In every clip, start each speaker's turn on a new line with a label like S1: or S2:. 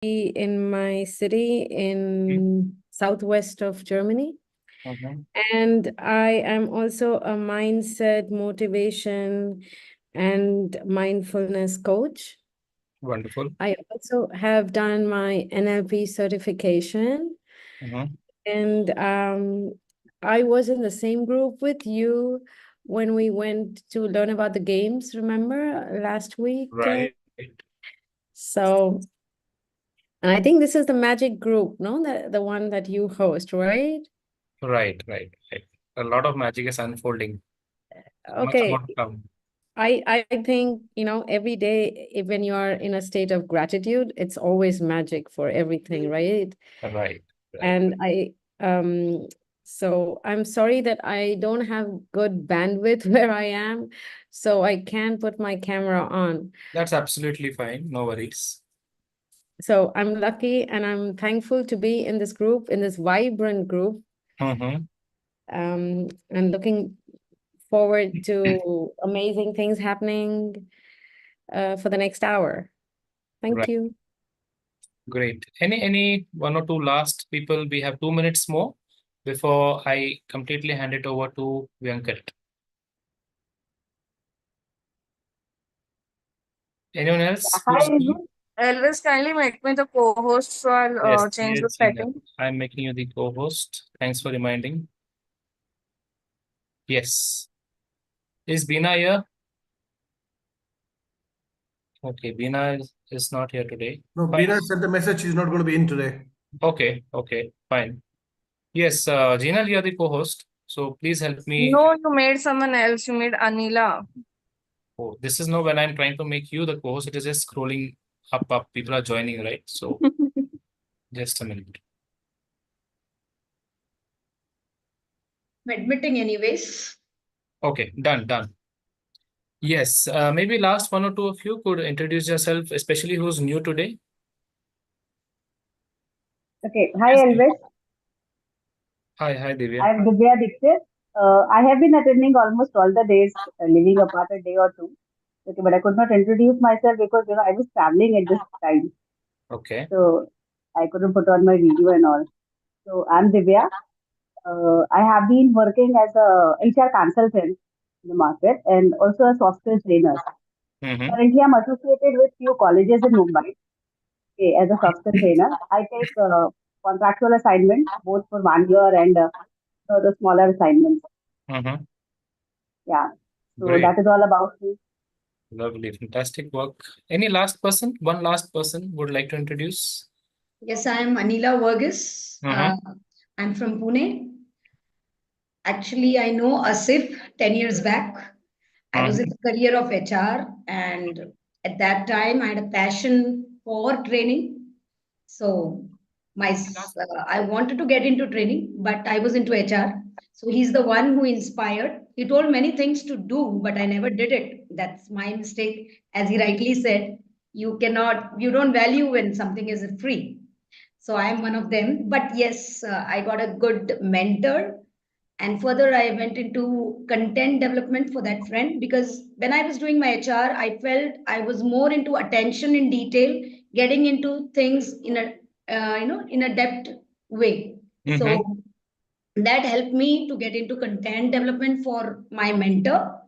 S1: in my city in southwest of Germany.
S2: Mhm.
S1: And I am also a mindset, motivation, and mindfulness coach.
S2: Wonderful.
S1: I also have done my NLP certification,
S2: Mhm.
S1: and I was in the same group with you when we went to learn about the games, remember, last week?
S2: Right,
S1: So, and I think this is the magic group, no? The one that you host, right?
S2: right. A lot of magic is unfolding. Much more
S1: Okay.
S2: to come.
S1: I think, every day, when you are in a state of gratitude, it's always magic for everything, right?
S2: Right, right.
S1: And so I'm sorry that I don't have good bandwidth where I am, so I can't put my camera on.
S2: That's absolutely fine. No worries.
S1: So I'm lucky and I'm thankful to be in this group, in this vibrant group,
S2: Mm-hmm.
S1: and looking forward to amazing things happening for the next hour. Thank
S2: Right.
S1: you.
S2: Great. Any one or two last people? We have 2 minutes more before I completely hand it over to Venkat. Anyone else
S3: Hi,
S2: who's new?
S3: Elvis. Elvis, kindly make me the co-host so I'll
S2: Yes,
S3: change
S2: dear
S3: the
S2: Gina.
S3: setting.
S2: I'm making you the co-host. Thanks for reminding. Yes. Is Bina here? Okay, Bina is not here today.
S4: No,
S2: Fine.
S4: Bina sent a message she's not going to be in today.
S2: Okay, fine. Yes, Gina, you are the co-host. So please help me.
S3: No, you made someone else. You made Anila.
S2: Oh, this is now when I'm trying to make you the co-host. It is just scrolling up. People are joining, right? So just a minute.
S5: I'm admitting anyways.
S2: Okay, done. Yes, maybe last one or two of you could introduce yourself, especially who's new today.
S6: Okay. Hi,
S2: Yes, Divya.
S6: Elvis.
S2: Hi, Divya.
S6: I'm Divya Dixit. I have been attending almost all the days, leaving apart a day or two. Okay, but I could not introduce myself because I was traveling at this time,
S2: Okay.
S6: so I couldn't put on my video and all. So I'm Divya. I have been working as a HR consultant in the market and also a software trainer.
S2: Mm-hmm.
S6: Currently, I'm associated with few colleges in Mumbai. Okay, as a software trainer, I take contractual assignments both for 1 year and the smaller assignments.
S2: Mm-hmm.
S6: Yeah. So
S2: Great.
S6: that is all about me.
S2: Lovely. Fantastic work. Any last person? One last person would like to introduce?
S5: Yes, I am Anila Verghese.
S2: Mm-hmm.
S5: I'm from Pune. Actually, I know Asif 10 years back. I was in
S2: Mm-hmm.
S5: the career of HR, and at that time, I had a passion for training. So I wanted to get into training, but I was into HR. So he's the one who inspired. He told many things to do, but I never did it. That's my mistake. As he rightly said, you don't value when something is free. So I am one of them. But yes, I got a good mentor. And further, I went into content development for that friend because when I was doing my HR, I felt I was more into attention in detail, getting into things in a in a depth way.
S2: Mm-hmm.
S5: So that helped me to get into content development for my mentor.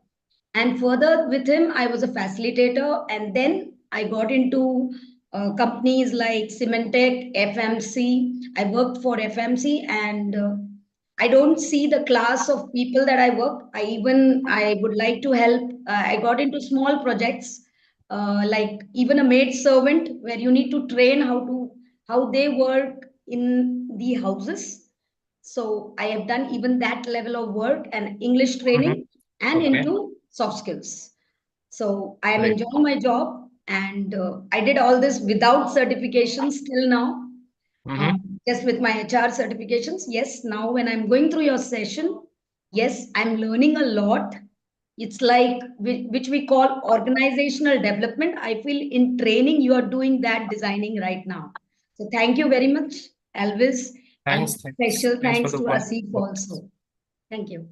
S5: And further with him, I was a facilitator. And then I got into companies like Symantec, FMC. I worked for FMC, and I don't see the class of people that I work. I would like to help. I got into small projects like even a maid servant where you need to train how they work in the houses. So I have done even that level of work and English
S2: Mm-hmm.
S5: training and
S2: Okay.
S5: into soft skills. So I am
S2: Great.
S5: enjoying my job, and I did all this without certifications till now,
S2: Mm-hmm.
S5: just with my HR certifications. Yes, now when I'm going through your session, yes, I'm learning a lot. It's like which we call organizational development. I feel in training you are doing that designing right now. So thank you very much, Elvis, and special
S2: Thanks for
S5: thanks
S2: the
S5: to
S2: wonderful
S5: Asif
S2: words.
S5: also. Thank you.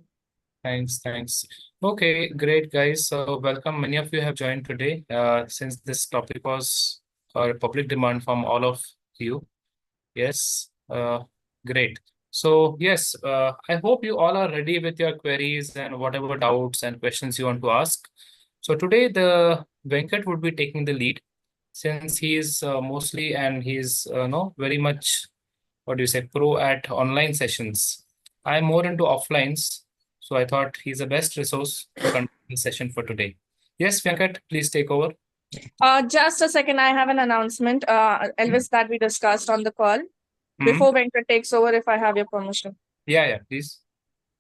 S2: Thanks. Okay, great guys. So welcome. Many of you have joined today. Since this topic was a public demand from all of you. Yes, great. So yes, I hope you all are ready with your queries and whatever doubts and questions you want to ask. So today the Venkat would be taking the lead since he is mostly and he's no very much what do you say pro at online sessions. I'm more into offlines, so I thought he's the best resource to conduct the session for today. Yes, Venkat, please take over.
S3: Just a second, I have an announcement, Elvis, that we discussed on the call. Before Venkat takes over, if I have your permission.
S2: Yeah, please.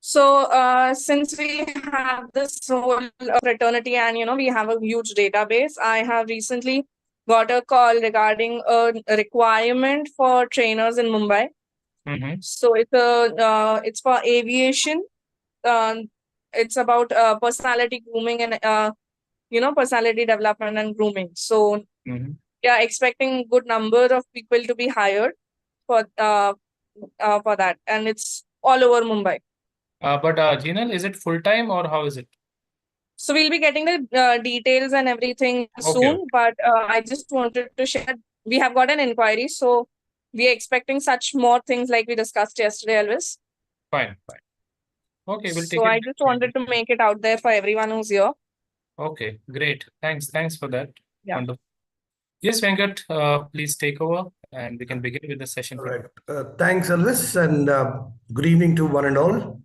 S3: So, since we have this whole fraternity and we have a huge database, I have recently got a call regarding a requirement for trainers in Mumbai. So it's for aviation. It's about personality grooming and personality development and grooming. So yeah, expecting good number of people to be hired for that, and it's all over Mumbai.
S2: But Jinal, is it full time or how is it?
S3: So we'll be getting the details and everything soon. But I just wanted to share. We have got an inquiry, so we are expecting such more things like we discussed yesterday, Elvis.
S2: Fine. Okay, we'll take
S3: So
S2: it.
S3: I just wanted to make it out there for everyone who's here.
S2: Okay, great. Thanks for that.
S3: Yeah.
S2: Wonderful. Yes, Venkat, please take over and we can begin with the session.
S4: All right. Thanks, Elvis, and good evening to one and all.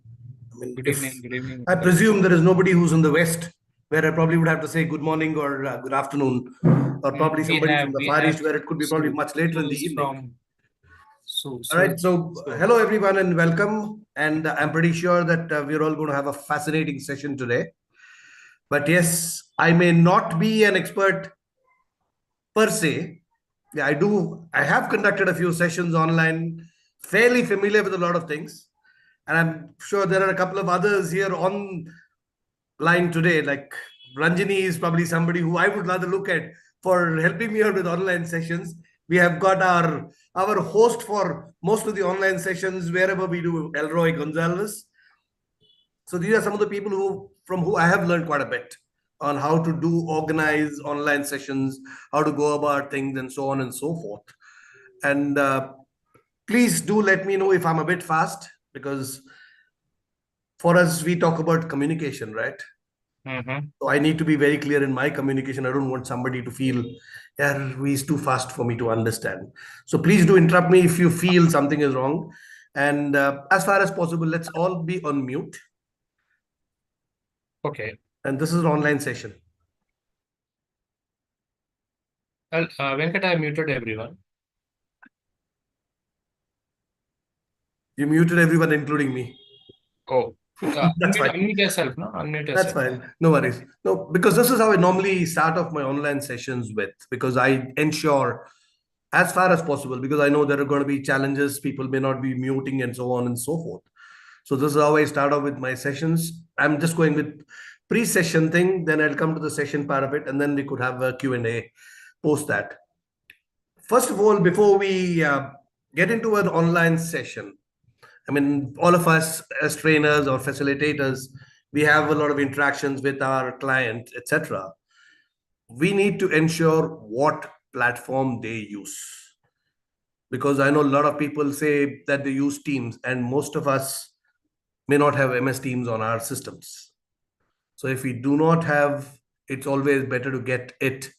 S2: Good evening.
S4: I presume there is nobody who's in the West, where I probably would have to say good morning or good afternoon, or probably somebody from the Far East, where it could be probably much later in the evening. All right. So hello, everyone, and welcome. And I'm pretty sure that we're all going to have a fascinating session today. But yes, I may not be an expert per se. Yeah, I have conducted a few sessions online, fairly familiar with a lot of things. And I'm sure there are a couple of others here online today, like Ranjini is probably somebody who I would rather look at for helping me out with online sessions. We have got our host for most of the online sessions, wherever we do, Elroy Gonzalez. So these are some of the people from who I have learned quite a bit on how to organize online sessions, how to go about things, and so on and so forth. And please do let me know if I'm a bit fast, because for us, we talk about communication, right? So I need to be very clear in my communication. I don't want somebody to feel, yeah, he's too fast for me to understand. So please do interrupt me if you feel something is wrong. And as far as possible, let's all be on mute.
S2: Okay.
S4: And this is an online session.
S2: Well, Venkat, I muted everyone.
S4: You muted everyone, including me.
S2: Oh,
S4: That's fine.
S2: Unmute yourself, no? Unmute yourself.
S4: That's fine. No worries. No, because this is how I normally start off my online sessions with, because I ensure as far as possible, because I know there are going to be challenges, people may not be muting and so on and so forth. So this is how I start off with my sessions. I'm just going with pre-session thing, then I'll come to the session part of it, and then we could have a Q&A post that. First of all, before we get into an online session, I mean, all of us as trainers or facilitators, we have a lot of interactions with our clients, etc. We need to ensure what platform they use. Because I know a lot of people say that they use Teams, and most of us may not have MS Teams on our systems. So if we do not have, it's always better to get it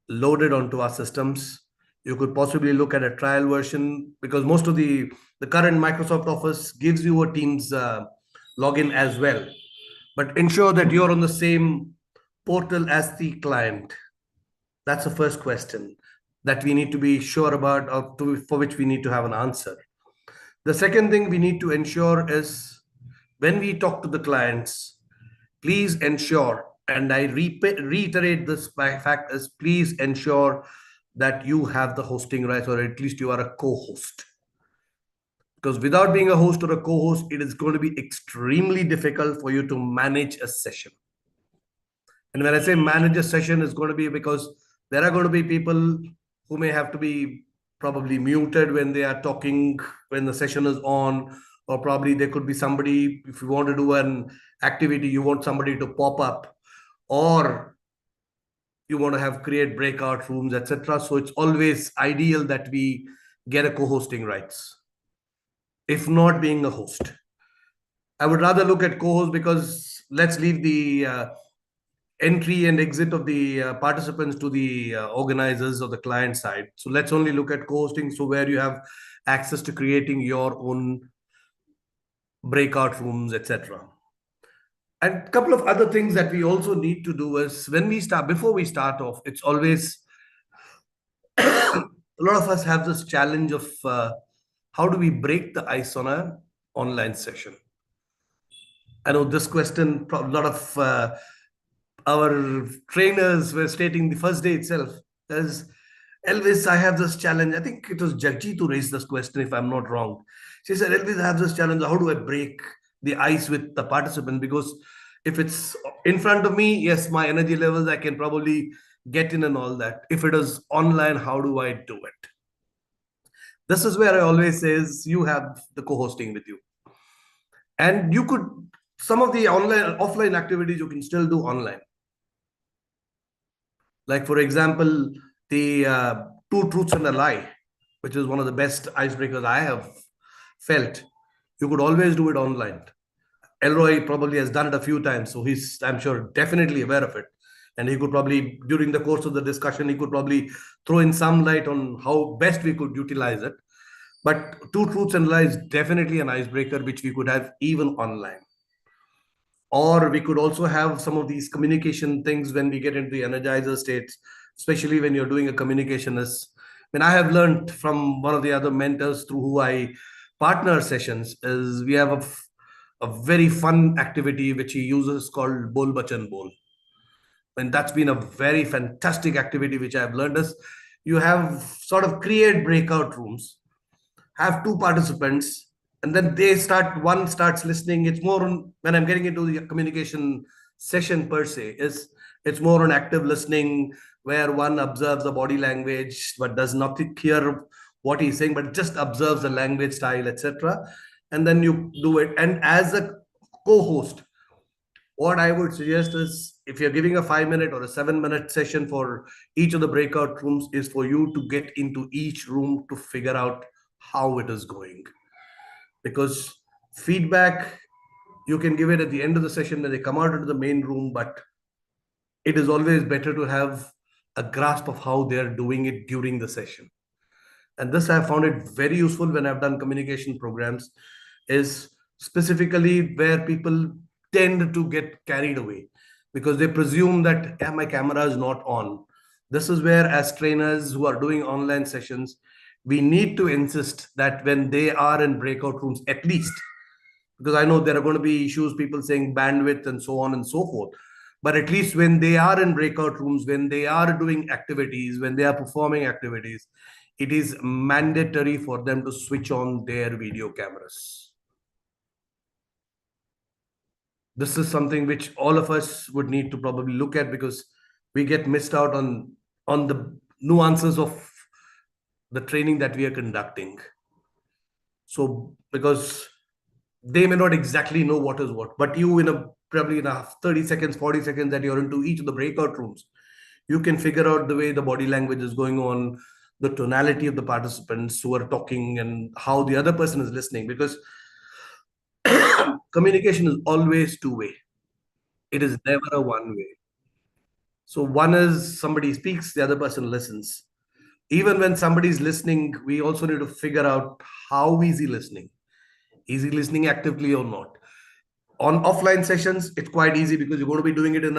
S4: loaded onto our systems. You could possibly look at a trial version, because most of the current Microsoft Office gives you a Teams login as well. But ensure that you're on the same portal as the client. That's the first question that we need to be sure about, or for which we need to have an answer. The second thing we need to ensure is when we talk to the clients, please ensure, and I reiterate this fact, is please ensure that you have the hosting rights, or at least you are a co-host. Because without being a host or a co-host, it is going to be extremely difficult for you to manage a session. And when I say manage a session, it's going to be because there are going to be people who may have to be probably muted when they are talking, when the session is on, or probably there could be somebody, if you want to do an activity, you want somebody to pop up, or you want to have create breakout rooms, etc. So it's always ideal that we get a co-hosting rights, if not being a host. I would rather look at co-host, because let's leave the entry and exit of the participants to the organizers or the client side. So let's only look at co-hosting, so where you have access to creating your own breakout rooms, etc. And a couple of other things that we also need to do is, when we start, before we start off, it's always a lot of us have this challenge of how do we break the ice on an online session. I know this question, a lot of our trainers were stating the first day itself. As Elvis, I have this challenge. I think it was Jagji to raise this question, if I'm not wrong. She said, Elvis, I have this challenge. How do I break the ice with the participant? Because if it's in front of me, yes, my energy levels, I can probably get in and all that. If it is online, how do I do it? This is where I always says you have the co-hosting with you. And you could, some of the online, offline activities you can still do online. Like, for example, the two truths and a lie, which is one of the best icebreakers I have felt. You could always do it online. Elroy probably has done it a few times, so he's, I'm sure, definitely aware of it. And he could probably, during the course of the discussion, he could probably throw in some light on how best we could utilize it. But two truths and lies, definitely an icebreaker, which we could have even online. Or we could also have some of these communication things when we get into the energizer states, especially when you're doing a communication. Is, when I have learned from one of the other mentors through who I partner sessions, is we have a very fun activity which he uses called Bol Bachan Bol. And that's been a very fantastic activity which I've learned is, you have sort of create breakout rooms, have two participants, and then they start, one starts listening. It's more on, when I'm getting into the communication session per se, is it's more on active listening, where one observes the body language but does not hear what he's saying, but just observes the language style, etc. And then you do it. And as a co-host, what I would suggest is, if you're giving a 5-minute or a 7-minute session for each of the breakout rooms, is for you to get into each room to figure out how it is going. Because feedback, you can give it at the end of the session when they come out into the main room, but it is always better to have a grasp of how they're doing it during the session. And this I have found it very useful when I've done communication programs, is specifically where people tend to get carried away because they presume that, yeah, my camera is not on. This is where, as trainers who are doing online sessions, we need to insist that when they are in breakout rooms, at least, because I know there are going to be issues, people saying bandwidth and so on and so forth, but at least when they are in breakout rooms, when they are doing activities, when they are performing activities, it is mandatory for them to switch on their video cameras. This is something which all of us would need to probably look at, because we get missed out on the nuances of the training that we are conducting. So because they may not exactly know what is what, but you, in a probably in a 30 seconds, 40 seconds that you're into each of the breakout rooms, you can figure out the way the body language is going on, the tonality of the participants who are talking, and how the other person is listening. Because communication is always two-way. It is never a one-way. So one is somebody speaks, the other person listens. Even when somebody's listening, we also need to figure out how is he listening. Is he listening actively or not? On offline sessions, it's quite easy because you're going to be doing it in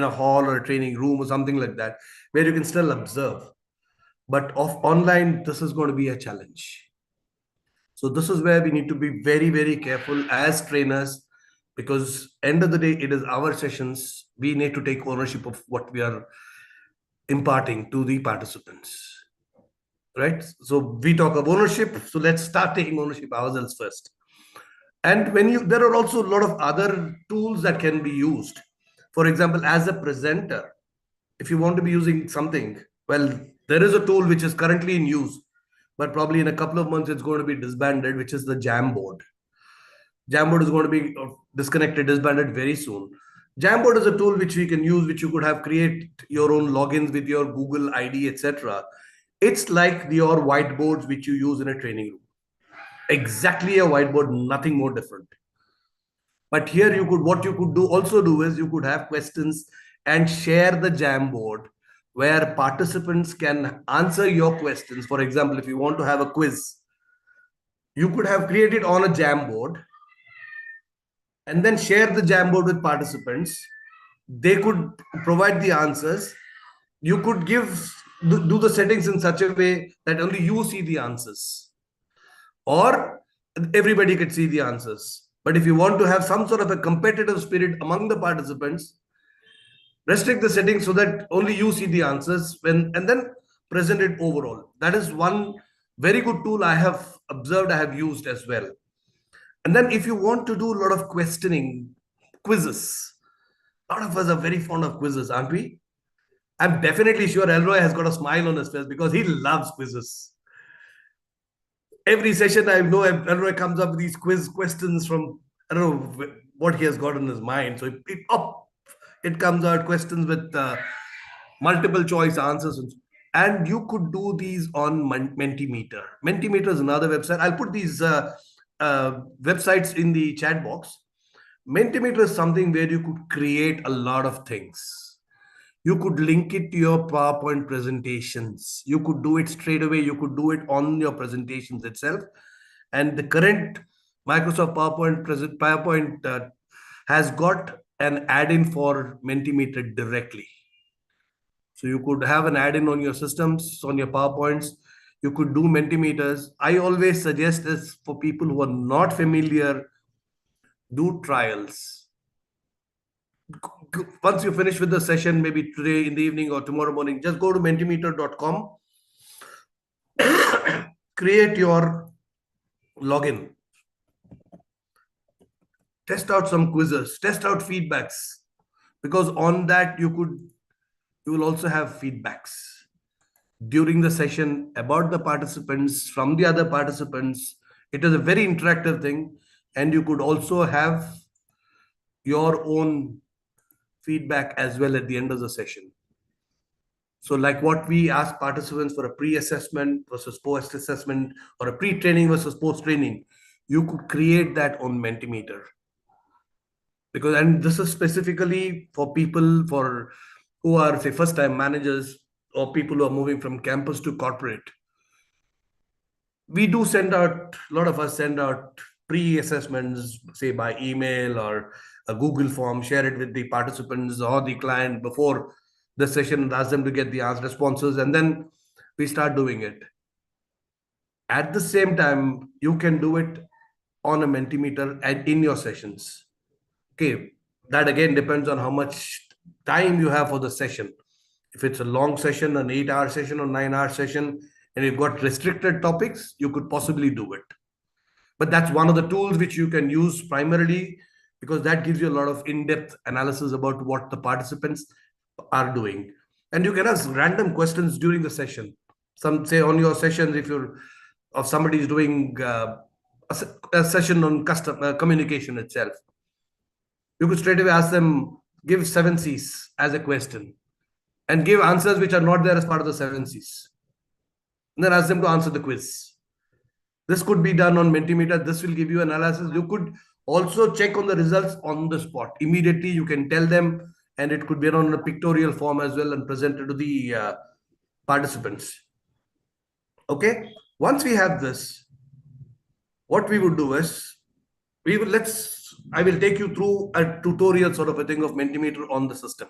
S4: a hall or a training room or something like that, where you can still observe. But online, this is going to be a challenge. So this is where we need to be very, very careful as trainers, because end of the day, it is our sessions. We need to take ownership of what we are imparting to the participants. Right? So we talk of ownership. So let's start taking ownership ourselves first. And there are also a lot of other tools that can be used. For example, as a presenter, if you want to be using something, well, there is a tool which is currently in use, but probably in a couple of months, it's going to be disbanded, which is the Jamboard. Jamboard is going to be disconnected, disbanded very soon. Jamboard is a tool which we can use, which you could have create your own logins with your Google ID, etc. It's like your whiteboards which you use in a training room. Exactly a whiteboard, nothing more different. But here you could, what you could do also do is you could have questions and share the Jamboard where participants can answer your questions. For example, if you want to have a quiz, you could have created on a Jamboard and then share the Jamboard with participants. They could provide the answers. You could do the settings in such a way that only you see the answers, or everybody could see the answers. But if you want to have some sort of a competitive spirit among the participants, restrict the settings so that only you see the answers and then present it overall. That is one very good tool I have observed, I have used as well. And then if you want to do a lot of questioning, quizzes, a lot of us are very fond of quizzes, aren't we? I'm definitely sure Elroy has got a smile on his face because he loves quizzes. Every session I know Elroy comes up with these quiz questions from, I don't know what he has got in his mind. So it comes out questions with multiple choice answers. And you could do these on Mentimeter. Mentimeter is another website. I'll put these websites in the chat box. Mentimeter is something where you could create a lot of things. You could link it to your PowerPoint presentations. You could do it straight away. You could do it on your presentations itself. And the current Microsoft PowerPoint has got an add-in for Mentimeter directly. So you could have an add-in on your systems, on your PowerPoints. You could do Mentimeters. I always suggest this for people who are not familiar, do trials. Once you finish with the session, maybe today in the evening or tomorrow morning, just go to mentimeter.com, create your login, test out some quizzes, test out feedbacks, because on that you will also have feedbacks during the session about the participants, from the other participants. It is a very interactive thing, and you could also have your own feedback as well at the end of the session. So like what we ask participants for a pre-assessment versus post-assessment, or a pre-training versus post-training, you could create that on Mentimeter. And this is specifically for people who are, say, first-time managers or people who are moving from campus to corporate. We do send out, a lot of us send out pre-assessments, say by email or a Google form, share it with the participants or the client before the session, and ask them to get the answer responses, and then we start doing it. At the same time, you can do it on a Mentimeter and in your sessions. Okay, that again depends on how much time you have for the session. If it's a long session, an 8-hour session or 9-hour session, and you've got restricted topics, you could possibly do it. But that's one of the tools which you can use primarily, because that gives you a lot of in-depth analysis about what the participants are doing. And you can ask random questions during the session. Some say on your sessions, if somebody is doing a session on communication itself, you could straight away ask them, give 7 C's as a question, and give answers which are not there as part of the 7 C's. And then ask them to answer the quiz. This could be done on Mentimeter. This will give you analysis. You could also check on the results on the spot. Immediately, you can tell them, and it could be on a pictorial form as well and presented to the participants. Okay. Once we have this, what we would do is, I will take you through a tutorial sort of a thing of Mentimeter on the system.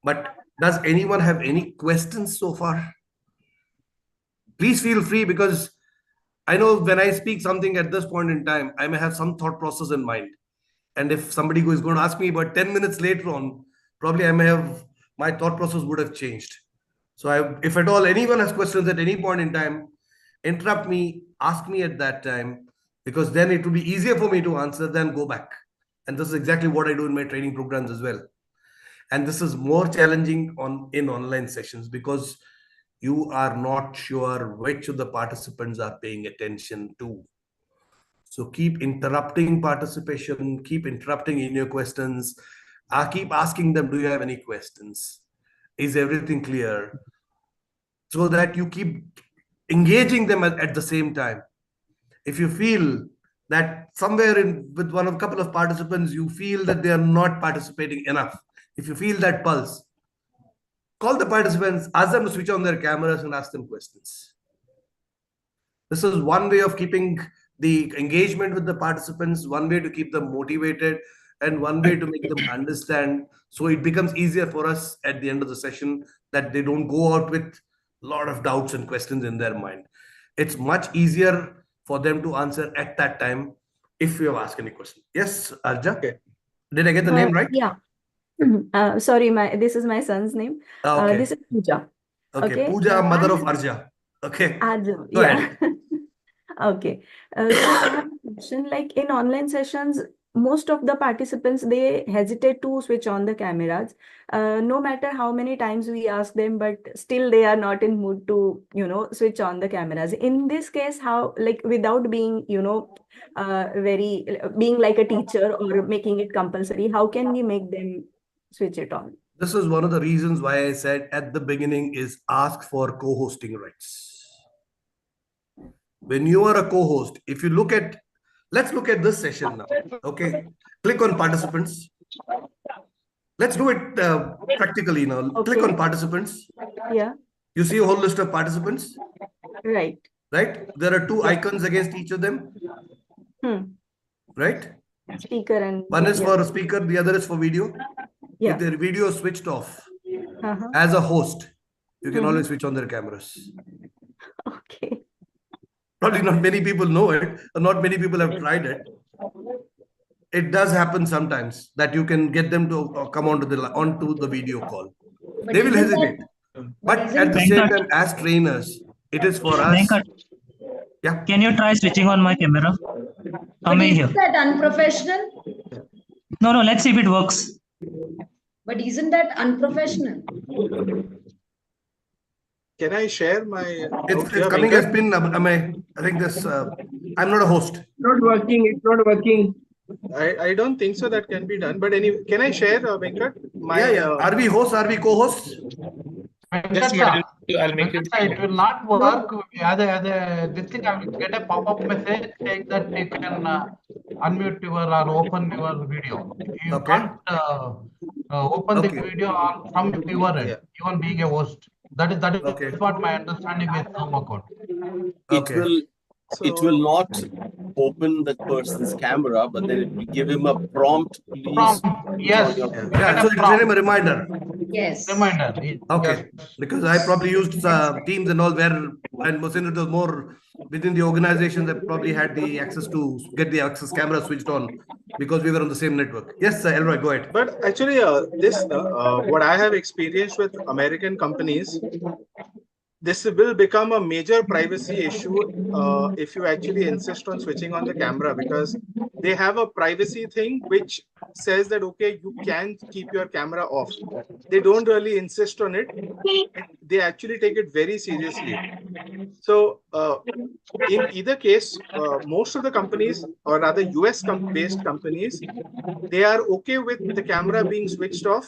S4: But does anyone have any questions so far? Please feel free, because I know when I speak something at this point in time, I may have some thought process in mind. And if somebody is going to ask me about 10 minutes later on, probably my thought process would have changed. So if at all anyone has questions at any point in time, interrupt me, ask me at that time, because then it will be easier for me to answer than go back. And this is exactly what I do in my training programs as well. And this is more challenging in online sessions, because you are not sure which of the participants are paying attention to. So keep interrupting participation, keep interrupting in your questions. I keep asking them, do you have any questions? Is everything clear? So that you keep engaging them at the same time. If you feel that somewhere in with one of a couple of participants, you feel that they are not participating enough. If you feel that pulse, call the participants, ask them to switch on their cameras and ask them questions. This is one way of keeping the engagement with the participants, one way to keep them motivated, and one way to make them understand. So it becomes easier for us at the end of the session that they don't go out with a lot of doubts and questions in their mind. It's much easier for them to answer at that time if you have asked any question. Yes, Arja?
S7: Okay.
S4: Did I get the name right?
S8: Yeah. Sorry, this is my son's name.
S4: Okay.
S8: This is Pooja.
S4: Okay.
S8: Okay.
S4: Pooja, mother of
S8: I have-
S4: Arja. Okay.
S8: Arjun,
S4: Go
S8: yeah.
S4: ahead.
S8: Okay. So I have a question, like in online sessions, most of the participants, they hesitate to switch on the cameras. No matter how many times we ask them, but still they are not in mood to, switch on the cameras. In this case, how, like without being, being like a teacher or making it compulsory, how can we make them switch it on?
S4: This is one of the reasons why I said at the beginning is ask for co-hosting rights. When you are a co-host, if you look at, let's look at this session now. Okay. Click on participants. Let's do it practically now. Click
S8: Okay.
S4: on participants.
S8: Yeah,
S4: You see a whole list of participants,
S8: right.
S4: right? There are two icons against each of them, right?
S8: Speaker and
S4: One is
S8: yeah.
S4: for a speaker, the other is for video.
S8: Yeah.
S4: If their video is switched off,
S8: Uh-huh.
S4: as a host, you can
S8: Mhm.
S4: always switch on their cameras.
S8: Okay.
S4: Probably not many people know it, or not many people have tried it. It does happen sometimes that you can get them to come onto the video call.
S5: But
S4: They will
S5: isn't that-
S4: hesitate. But
S5: isn't
S4: at the
S5: that-
S4: same time, as trainers, it is for us.
S9: Venkat,
S4: Yeah.
S9: can you try switching on my camera?
S5: But
S9: Coming here.
S5: isn't that unprofessional?
S9: No, let's see if it works.
S5: But isn't that unprofessional?
S7: Can I share my?
S4: It's coming as pin. I think this. I'm not a host.
S10: Not working. It's not working.
S7: I don't think so that can be done. But anyway, can I share, Venkat?
S4: Yeah. Are we hosts? Are we co-hosts?
S2: Yes, but I'll make it.
S10: It will not work. This thing, I will get a pop-up message saying that you can unmute your or open your video. You
S4: Okay.
S10: can't open
S4: Okay.
S10: the video from your end, even being a host. That is
S4: Okay.
S10: what my understanding with Zoom account.
S4: Okay.
S11: It will not open that person's camera, but then it will give him a prompt. Please.
S10: Yes.
S4: Yeah. So it will send him a reminder.
S5: Yes.
S10: Reminder.
S4: Okay. Because I probably used Teams and all where, and since it was more within the organization that probably had the access to get the access camera switched on because we were on the same network. Yes, Elroy, go ahead.
S7: But actually, what I have experienced with American companies, this will become a major privacy issue if you actually insist on switching on the camera, because they have a privacy thing which says that, okay, you can keep your camera off. They don't really insist on it. They actually take it very seriously. So in either case, most of the companies, or rather US-based companies, they are okay with the camera being switched off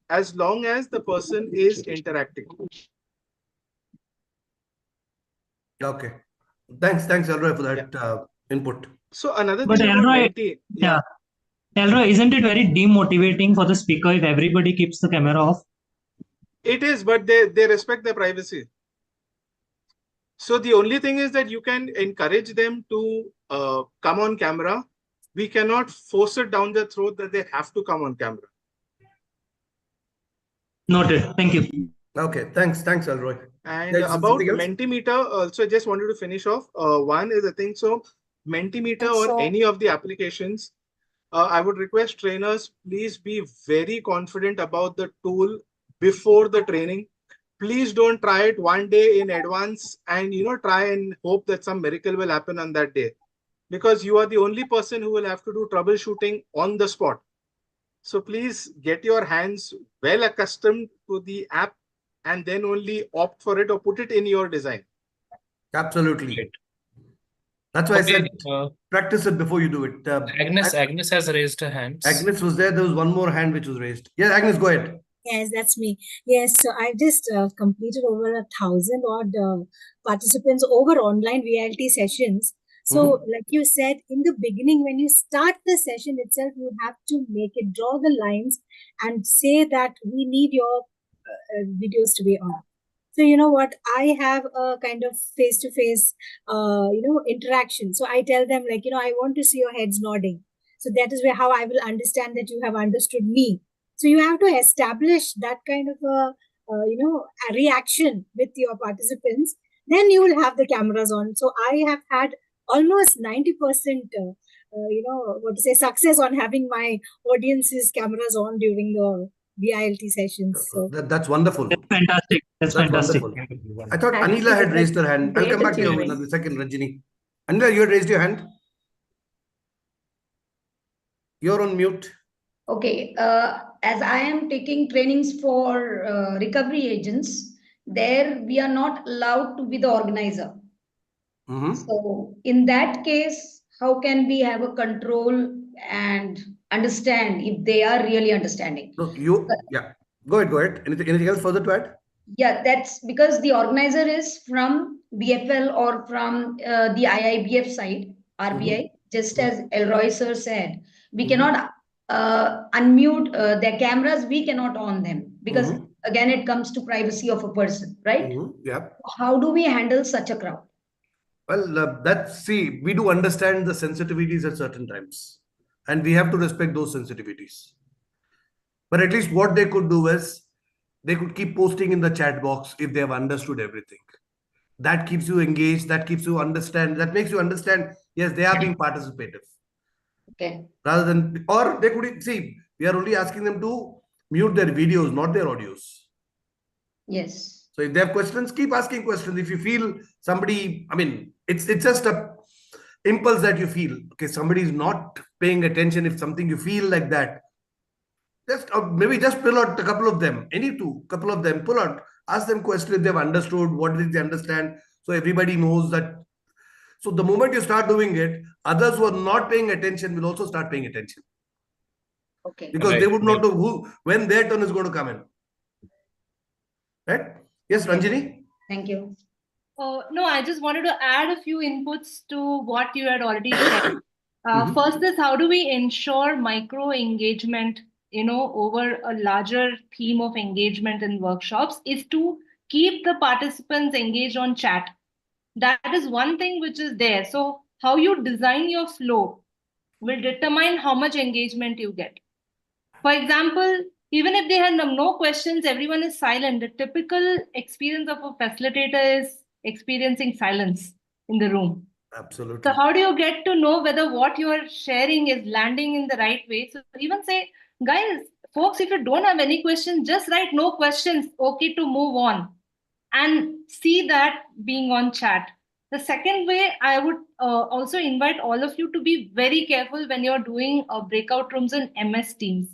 S7: as long as the person is interacting.
S4: Okay. Thanks, Elroy, for that input.
S7: So another
S9: But
S7: thing about
S9: Elroy,
S7: Menti,
S9: yeah. Elroy, isn't it very demotivating for the speaker if everybody keeps the camera off?
S7: it is, but they respect their privacy. So the only thing is that you can encourage them to come on camera. We cannot force it down their throat that they have to come on camera.
S9: Noted. Thank you.
S4: Okay. Thanks, Elroy.
S7: And
S4: There's
S7: about
S4: something else?
S7: Mentimeter, also I just wanted to finish off. One is, I think so, Mentimeter or
S3: So-
S7: any of the applications, I would request trainers, please be very confident about the tool before the training. Please don't try it one day in advance and try and hope that some miracle will happen on that day, because you are the only person who will have to do troubleshooting on the spot. So please get your hands well accustomed to the app and then only opt for it or put it in your design.
S4: Absolutely. That's why I
S2: Okay,
S4: said practice it before you do it.
S2: Agnes has raised her hands.
S4: Agnes was there. There was one more hand which was raised. Yes, Agnes, go ahead.
S12: Yes, that's me. Yes, so I've just completed over 1,000 odd participants over online reality sessions. So, like you said, in the beginning, when you start the session itself, you have to make it, draw the lines and say that we need your videos to be on. So, you know what, I have a kind of face-to-face, interaction. So I tell them, like, I want to see your heads nodding. So that is how I will understand that you have understood me. So you have to establish that kind of a reaction with your participants. Then you will have the cameras on. So I have had almost 90%, success on having my audience's cameras on during the VILT sessions. So
S4: That's wonderful.
S9: That's fantastic. That's fantastic.
S4: Wonderful. I thought Anila had raised her hand. I'll come back to you in a second, Ranjini. Anila, you had raised your hand. You're on mute.
S5: Okay. As I am taking trainings for recovery agents, there we are not allowed to be the organizer. So in that case, how can we have a control and understand if they are really understanding?
S4: No, Go ahead. Anything else further to add?
S5: Yeah, that's because the organizer is from BFL or from the IIBF side, RBI. Just as Elroy sir said, we cannot unmute their cameras. We cannot on them because again, it comes to privacy of a person, right?
S4: Yeah.
S5: How do we handle such a crowd?
S4: Well, we do understand the sensitivities at certain times, and we have to respect those sensitivities. But at least what they could do is they could keep posting in the chat box if they have understood everything. That keeps you engaged. That keeps you understand. That makes you understand, yes, they are being participative.
S5: Okay.
S4: Rather than, or they could see, we are only asking them to mute their videos, not their audios.
S5: Yes.
S4: So if they have questions, keep asking questions. If you feel somebody, it's just a impulse that you feel, okay, somebody is not paying attention. If something you feel like that, maybe just pull out a couple of them, couple of them, pull out, ask them questions if they've understood, what did they understand, so everybody knows that. So the moment you start doing it, others who are not paying attention will also start paying attention.
S5: Okay.
S4: Because they would not know when their turn is going to come in. Right? Yes, Ranjini?
S5: Thank you.
S13: No, I just wanted to add a few inputs to what you had already shared. First is, how do we ensure micro engagement, over a larger theme of engagement in workshops, is to keep the participants engaged on chat. That is one thing which is there. So how you design your flow will determine how much engagement you get. For example, even if they had no questions, everyone is silent. The typical experience of a facilitator is experiencing silence in the room.
S4: Absolutely.
S13: So how do you get to know whether what you are sharing is landing in the right way? So even say, guys, folks, if you don't have any questions, just write no questions, okay to move on, and see that being on chat. The second way, I would also invite all of you to be very careful when you're doing breakout rooms in MS Teams.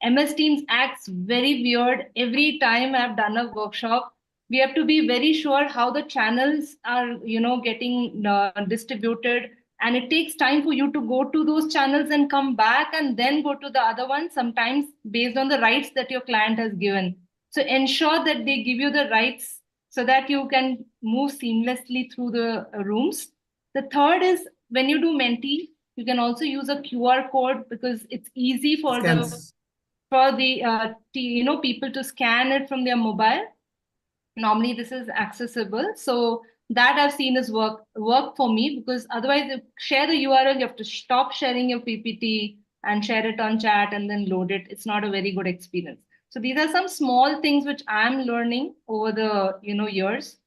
S13: MS Teams acts very weird. Every time I've done a workshop, we have to be very sure how the channels are, getting distributed. And it takes time for you to go to those channels and come back and then go to the other one, sometimes based on the rights that your client has given. So ensure that they give you the rights so that you can move seamlessly through the rooms. The third is, when you do Menti, you can also use a QR code because it's easy for people to scan it from their mobile. Normally this is accessible. So that I've seen is work for me, because otherwise if share the URL, you have to stop sharing your PPT and share it on chat and then load it. It's not a very good experience. So these are some small things which I'm learning over the years.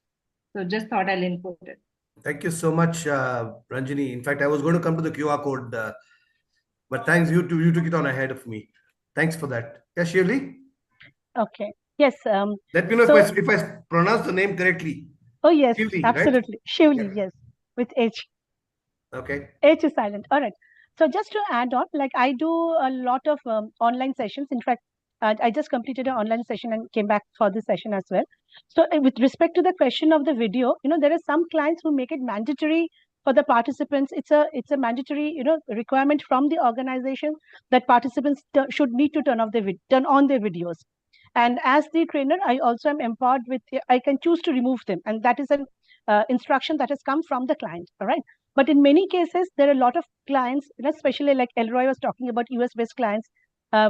S13: So just thought I'll input it.
S4: Thank you so much, Ranjini. In fact, I was going to come to the QR code, but thanks, you took it on ahead of me. Thanks for that. Yeah, Shirley?
S14: Okay. Yes.
S4: Let me know if I pronounce the name correctly.
S14: Oh, yes,
S4: Shivli,
S14: absolutely.
S4: Right?
S14: Shivli, yes, with H.
S4: Okay.
S14: H is silent. All right. So just to add on, like I do a lot of online sessions. In fact, I just completed an online session and came back for this session as well. So with respect to the question of the video, there are some clients who make it mandatory for the participants, it's a mandatory requirement from the organization that participants should need to turn on their videos. And as the trainer, I also am empowered with, I can choose to remove them. And that is an instruction that has come from the client. All right. But in many cases, there are a lot of clients, especially like Elroy was talking about US-based clients,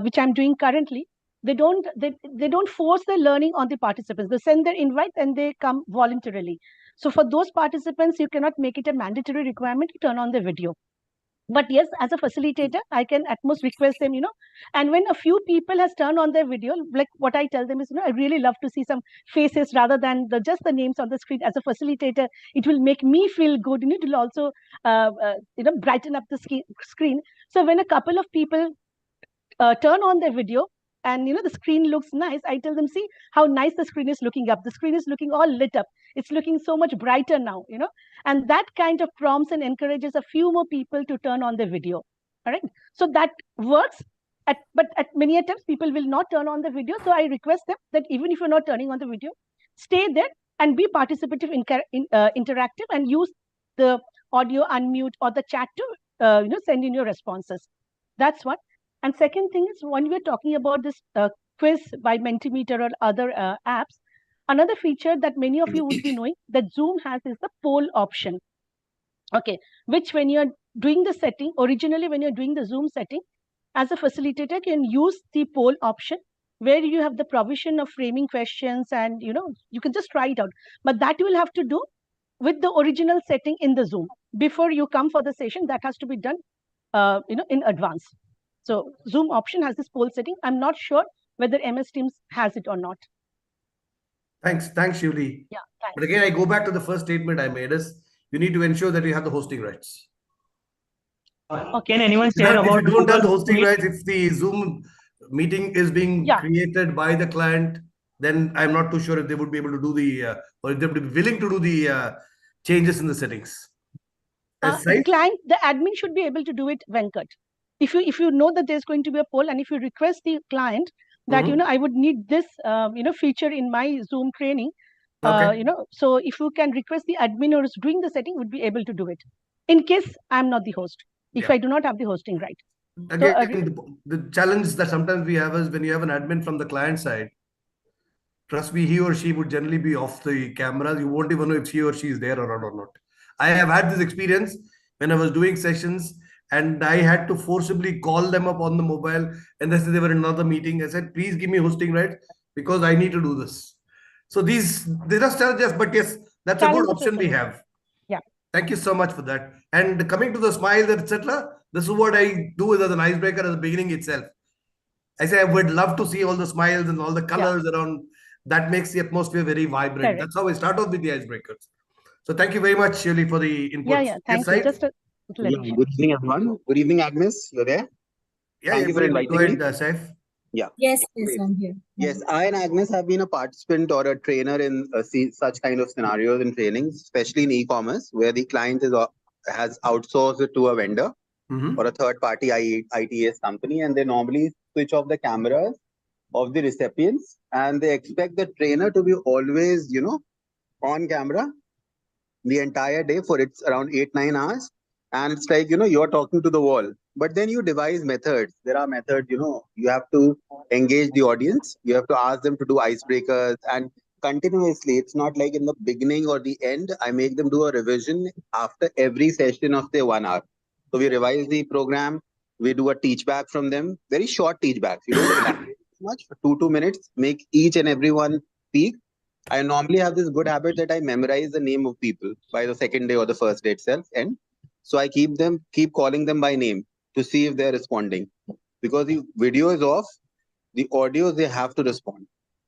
S14: which I'm doing currently. They don't force their learning on the participants. They send their invite and they come voluntarily. So for those participants, you cannot make it a mandatory requirement to turn on the video. But yes, as a facilitator, I can at most request them, and when a few people has turned on their video, like what I tell them is, I really love to see some faces rather than just the names on the screen. As a facilitator, it will make me feel good, it will also, brighten up the screen. So when a couple of people turn on their video and, the screen looks nice, I tell them, see how nice the screen is looking up. The screen is looking all lit up. It's looking so much brighter now, and that kind of prompts and encourages a few more people to turn on the video. All right. So that works. But at many times, people will not turn on the video. So I request them that even if you're not turning on the video, stay there and be participative, interactive, and use the audio unmute or the chat to, send in your responses. That's what. And second thing is, when we're talking about this quiz by Mentimeter or other apps, another feature that many of you would be knowing that Zoom has is the poll option. Okay, which when you're doing the setting, originally when you're doing the Zoom setting, as a facilitator can use the poll option where you have the provision of framing questions and, you can just try it out. But that you will have to do with the original setting in the Zoom. Before you come for the session, that has to be done, in advance. So Zoom option has this poll setting. I'm not sure whether MS Teams has it or not.
S4: Thanks, Shivli.
S14: Yeah, thanks.
S4: But again, I go back to the first statement I made is you need to ensure that you have the hosting rights.
S9: Can anyone share about
S4: if you don't have the
S9: Google
S4: hosting
S9: Meet?
S4: rights, if the Zoom meeting is being created by the client, then I'm not too sure if they would be able to do the or if they would be willing to do the changes in the settings.
S14: The client, the admin should be able to do it, Venkat. If you know that there's going to be a poll, and if you request the client that I would need this feature in my Zoom training, so if you can request the admin who is doing the setting would be able to do it. In case I'm not the host, if I do not have the hosting right.
S4: Again, the challenge that sometimes we have is when you have an admin from the client side, trust me, he or she would generally be off the camera. You won't even know if he or she is there or not. I have had this experience when I was doing sessions and I had to forcibly call them up on the mobile and they said they were in another meeting. I said, please give me hosting rights because I need to do this. So they're just challenges, but yes, that's a good option we have.
S14: Yeah.
S4: Thank you so much for that. And coming to the smiles, etc., this is what I do as an icebreaker at the beginning itself. I say I would love to see all the smiles and all the colors around. That makes the atmosphere very vibrant.
S14: Correct.
S4: That's how I start off with the icebreakers. So thank you very much, Shirley, for the input.
S14: Yeah, thank you. Just a little bit.
S15: Good evening, everyone. Good evening, Agnes. You're there? Thank you for inviting
S4: go ahead,
S15: me.
S4: Saif.
S15: Yeah.
S12: Yes, I'm here.
S15: Yes, I and Agnes have been a participant or a trainer in such kind of scenarios and trainings, especially in e-commerce, where the client has outsourced it to a vendor or a third-party ITS company, and they normally switch off the cameras of the recipients, and they expect the trainer to be always, on camera the entire day for it's around 8-9 hours, and it's like you're talking to the wall. But then you devise methods. There are methods, you have to engage the audience, you have to ask them to do icebreakers and continuously. It's not like in the beginning or the end. I make them do a revision after every session of their 1 hour. So we revise the program, we do a teach back from them, very short teach backs. You don't elaborate much, for 2 minutes, make each and every one speak. I normally have this good habit that I memorize the name of people by the second day or the first day itself. And so I keep calling them by name to see if they're responding. Because the video is off, the audio, they have to respond.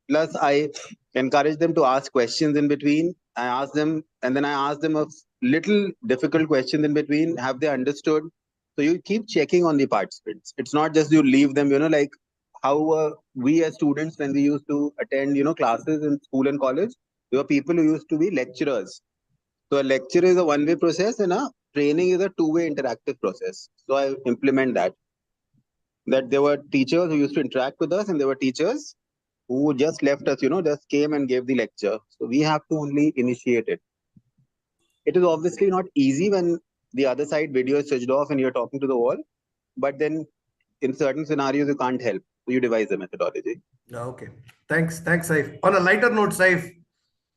S15: Plus, I encourage them to ask questions in between. I ask them, and then I ask them a little difficult question in between. Have they understood? So you keep checking on the participants. It's not just you leave them, like how we as students, when we used to attend, classes in school and college, there were people who used to be lecturers. So a lecture is a one-way process and a training is a two-way interactive process. So I implement that there were teachers who used to interact with us and there were teachers who just left us, just came and gave the lecture. So we have to only initiate it. It is obviously not easy when the other side video is switched off and you're talking to the wall. But then in certain scenarios, you can't help. So you devise a methodology.
S4: Okay. Thanks, Saif. On a lighter note, Saif,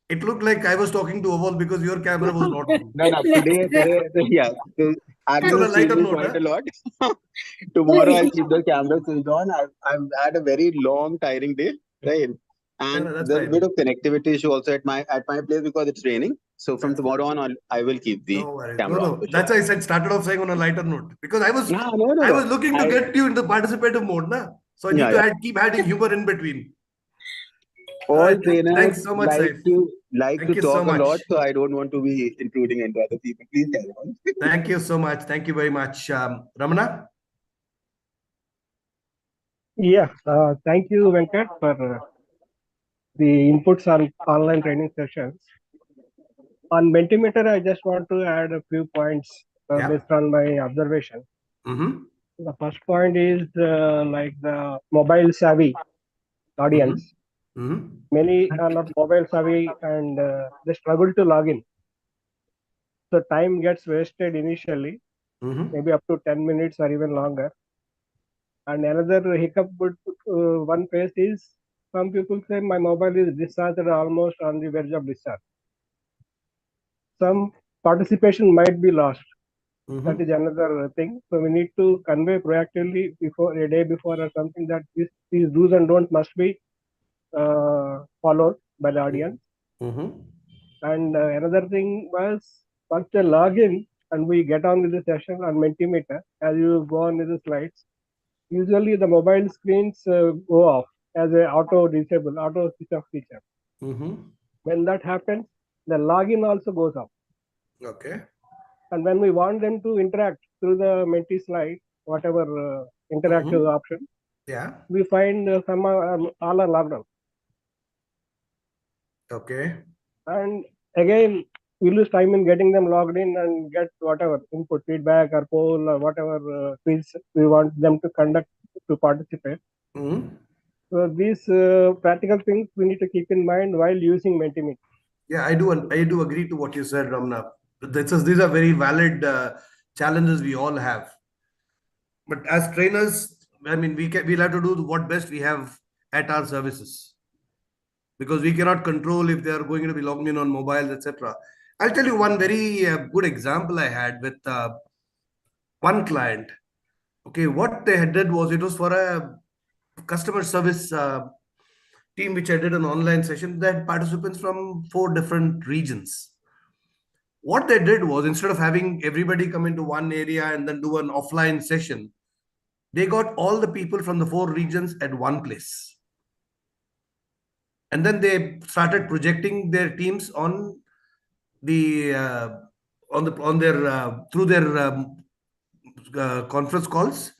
S4: it looked like I was talking to Oval because your camera was not on.
S15: No, today, yeah. So
S4: It's on a
S15: Agnes
S4: lighter
S15: changed me
S4: note,
S15: quite
S4: huh?
S15: a lot. Tomorrow I'll keep the camera switched on. I've had a very long, tiring day, right? And
S4: that's
S15: there's a
S4: fine.
S15: bit of connectivity issue also at my place because it's raining. So from tomorrow on, I will keep the
S4: No worries.
S15: camera on.
S4: No. That's why I said started off saying on a lighter note because I was
S15: No.
S4: I was looking to get you into participative mode, na. So I need to keep adding humor in between.
S15: All trainers
S4: thanks so much,
S15: like
S4: Saif.
S15: to
S4: Thank you
S15: talk
S4: so
S15: a
S4: much.
S15: lot, so I don't want to be intruding into other people. Please carry on.
S4: Thank you so much. Thank you very much, Ramana.
S16: Yeah, thank you, Venkat, for the inputs on online training sessions. On Mentimeter, I just want to add a few points based on my observation. The first point is like the mobile savvy audience. Many are not mobile savvy and they struggle to log in. So time gets wasted initially, maybe up to 10 minutes or even longer. And another hiccup would one face is some people say my mobile is discharged almost on the verge of discharge. Some participation might be lost. That is another thing. So we need to convey proactively before a day before or something that these do's and don'ts must be followed by the audience. And another thing was once they log in and we get on with the session on Mentimeter, as you go on with the slides, usually the mobile screens go off as a auto switch off feature. When that happens, the login also goes off.
S4: Okay.
S16: And when we want them to interact through the Menti slide, whatever interactive option, we find some all are logged out.
S4: Okay.
S16: And again, we lose time in getting them logged in and get whatever input, feedback, or poll, or whatever quiz we want them to conduct to participate. So these practical things we need to keep in mind while using Mentimeter.
S4: Yeah, I do agree to what you said, Ramna. These are very valid challenges we all have. But as trainers, I mean, we'll have to do what best we have at our services, because we cannot control if they are going to be logging in on mobiles, etc. I'll tell you one very good example I had with one client. Okay, what they did was, it was for a customer service team which I did an online session. They had participants from 4 different regions. What they did was, instead of having everybody come into one area and then do an offline session, they got all the people from the 4 regions at one place. And then they started projecting their teams on the through their conference calls,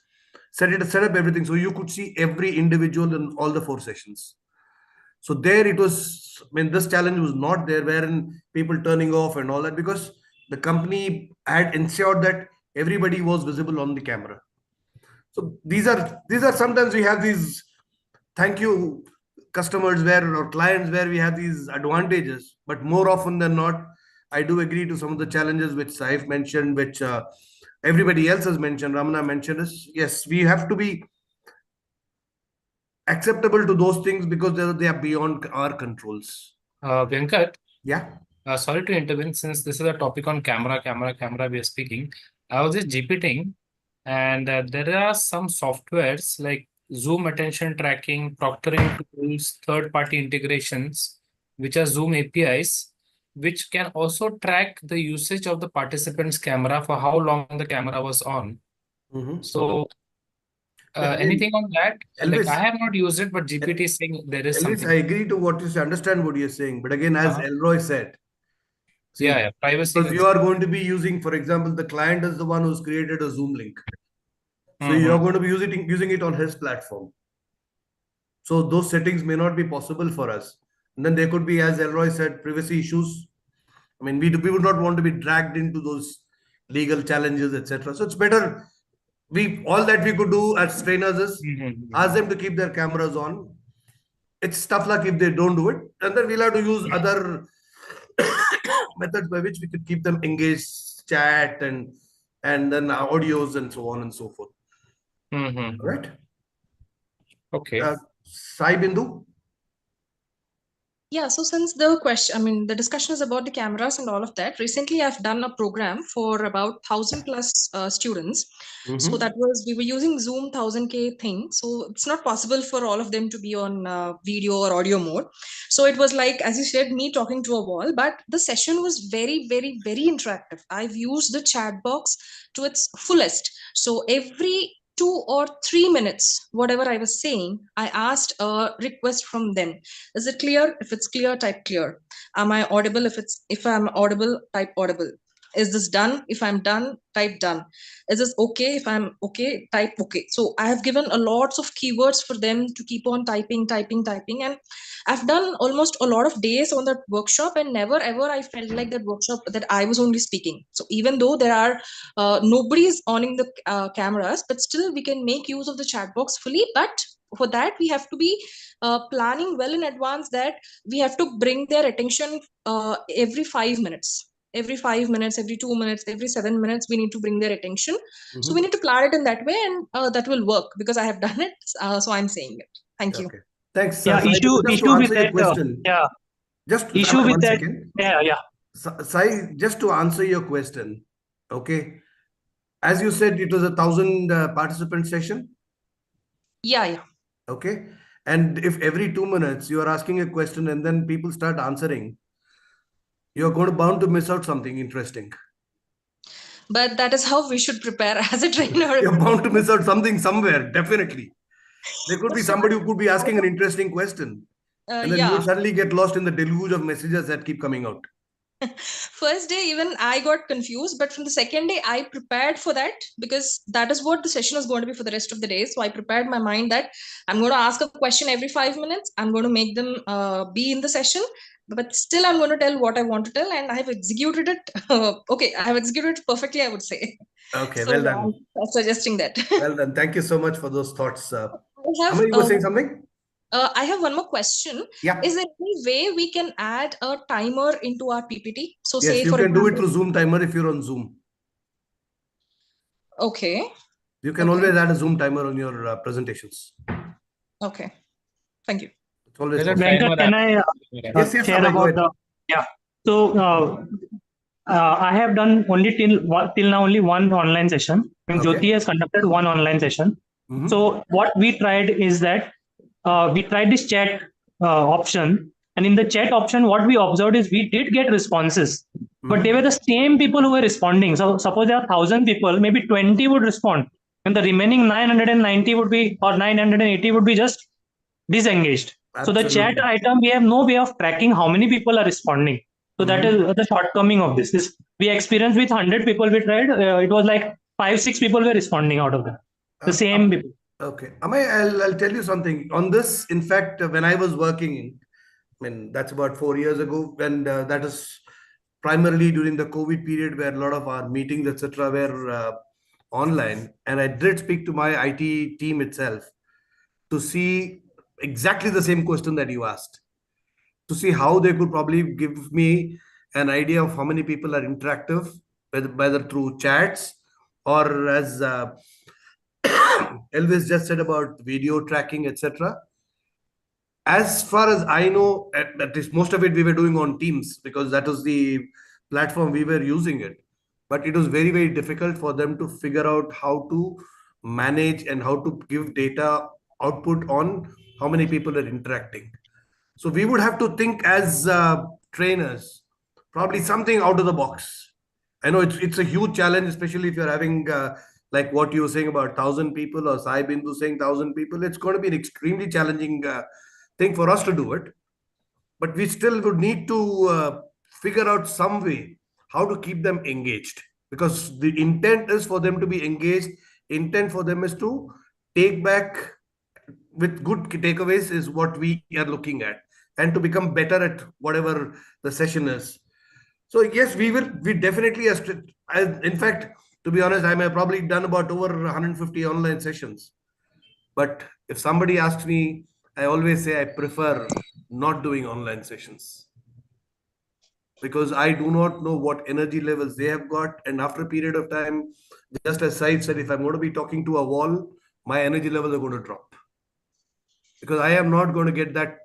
S4: set up everything so you could see every individual in all the 4 sessions. So there it was, I mean, this challenge was not there, wherein people turning off and all that, because the company had ensured that everybody was visible on the camera. So these are sometimes we have these thank you customers or clients where we have these advantages, but more often than not, I do agree to some of the challenges which Saif mentioned, which everybody else has mentioned, Ramana mentioned, is yes, we have to be acceptable to those things because they are beyond our controls.
S2: Venkat.
S4: Yeah.
S2: Sorry to intervene, since this is a topic on camera we are speaking. I was just GPTing, and there are some softwares like Zoom attention tracking, proctoring tools, third-party integrations, which are Zoom APIs, which can also track the usage of the participant's camera for how long the camera was on. So anything on that?
S4: Elvis,
S2: like, I have not used it, but GPT is saying there is
S4: Elvis,
S2: something.
S4: I agree to what you say, understand what you're saying, but again, as Elroy said, see,
S2: privacy.
S4: because you are going to be using, for example, the client is the one who's created a Zoom link. So you're going to be using it on his platform. So those settings may not be possible for us. And then there could be, as Elroy said, privacy issues. I mean, we would not want to be dragged into those legal challenges, etc. So it's better, all that we could do as trainers is ask them to keep their cameras on. It's tough luck if they don't do it. And then we'll have to use other methods by which we could keep them engaged, chat, and then audios and so on and so forth.
S2: Mm-hmm.
S4: All right.
S2: Okay.
S4: Sai Bindu?
S17: Yeah, so since the the discussion is about the cameras and all of that, recently I've done a program for about 1,000 plus students. So that was, we were using Zoom 1000K thing. So it's not possible for all of them to be on video or audio mode. So it was like, as you said, me talking to a wall, but the session was very, very, very interactive. I've used the chat box to its fullest. So every 2 or 3 minutes, whatever I was saying, I asked a request from them. Is it clear? If it's clear, type clear. Am I audible? If I'm audible, type audible. Is this done? If I'm done, type done. Is this okay? If I'm okay, type okay. So I have given a lots of keywords for them to keep on typing. And I've done almost a lot of days on that workshop, and never ever I felt like that workshop that I was only speaking. So even though there are nobody's owning the cameras, but still we can make use of the chat box fully. But for that, we have to be planning well in advance, that we have to bring their attention every 5 minutes. Every 5 minutes, every 2 minutes, every 7 minutes, we need to bring their attention. So we need to plan it in that way, and that will work because I have done it. So I'm saying it. Thank you.
S4: Thanks.
S9: Yeah,
S4: Sai, just to answer your question.
S9: yeah.
S4: Just
S9: Issue with
S4: one
S9: that.
S4: second.
S9: Yeah.
S4: Sai, just to answer your question. Okay. As you said, it was a 1,000 participant session.
S17: Yeah.
S4: Okay. And if every 2 minutes you are asking a question and then people start answering, you're bound to miss out something interesting.
S17: But that is how we should prepare as a trainer.
S4: You're bound to miss out something somewhere, definitely. There could be somebody who could be asking an interesting question. And then you would suddenly get lost in the deluge of messages that keep coming out.
S17: First day, even I got confused, but from the second day, I prepared for that, because that is what the session is going to be for the rest of the day. So I prepared my mind that I'm going to ask a question every 5 minutes. I'm going to make them be in the session, but still I'm going to tell what I want to tell, and I have executed it. Okay, I have executed it perfectly, I would say.
S4: Okay,
S17: So
S4: well done.
S17: I'm suggesting that.
S4: Well done. Thank you so much for those thoughts.
S17: Amar,
S4: you were saying something?
S17: I have one more question.
S4: Yeah.
S17: Is there any way we can add a timer into our PPT? So
S4: Yes,
S17: say
S4: you
S17: for
S4: can do it
S17: example,
S4: through Zoom timer if you're on Zoom.
S17: Okay.
S4: You can always add a Zoom timer on your presentations.
S17: Okay. Thank you.
S4: It's always
S9: Venkat, can I
S4: yes,
S9: share
S4: Abhay, go
S9: about
S4: ahead.
S9: yeah. So I have done only till now only one online session. And
S4: Okay.
S9: Jyoti has conducted one online session. So what we tried is that we tried this chat option, and in the chat option, what we observed is we did get responses, but they were the same people who were responding. So suppose there are 1,000 people, maybe 20 would respond, and the remaining 990 would be, or 980 would be just disengaged. So the chat
S4: Absolutely.
S9: item, we have no way of tracking how many people are responding. So that is the shortcoming of this. We experienced with 100 people we tried, it was like 5-6 people were responding out of that. The same people.
S4: Okay. Amay, I'll tell you something. On this, in fact, when I was working, that's about 4 years ago, and that is primarily during the COVID period where a lot of our meetings, etc., were online. And I did speak to my IT team itself to see exactly the same question that you asked, to see how they could probably give me an idea of how many people are interactive, whether through chats or as Elvis just said about video tracking, etc. As far as I know, at least most of it we were doing on Teams because that was the platform we were using it. But it was very, very difficult for them to figure out how to manage and how to give data output on how many people are interacting. So we would have to think as trainers, probably something out of the box. I know it's a huge challenge, especially if you're having like what you were saying about 1,000 people or Sai Bindu saying 1,000 people. It's going to be an extremely challenging thing for us to do it. But we still would need to figure out some way how to keep them engaged, because the intent is for them to be engaged. Intent for them is to take back with good takeaways is what we are looking at, and to become better at whatever the session is. So yes, we definitely, in fact, to be honest, I may have probably done about over 150 online sessions. But if somebody asks me, I always say I prefer not doing online sessions. because I do not know what energy levels they have got. And after a period of time, just as Said said, if I'm going to be talking to a wall, my energy levels are going to drop, because I am not going to get that.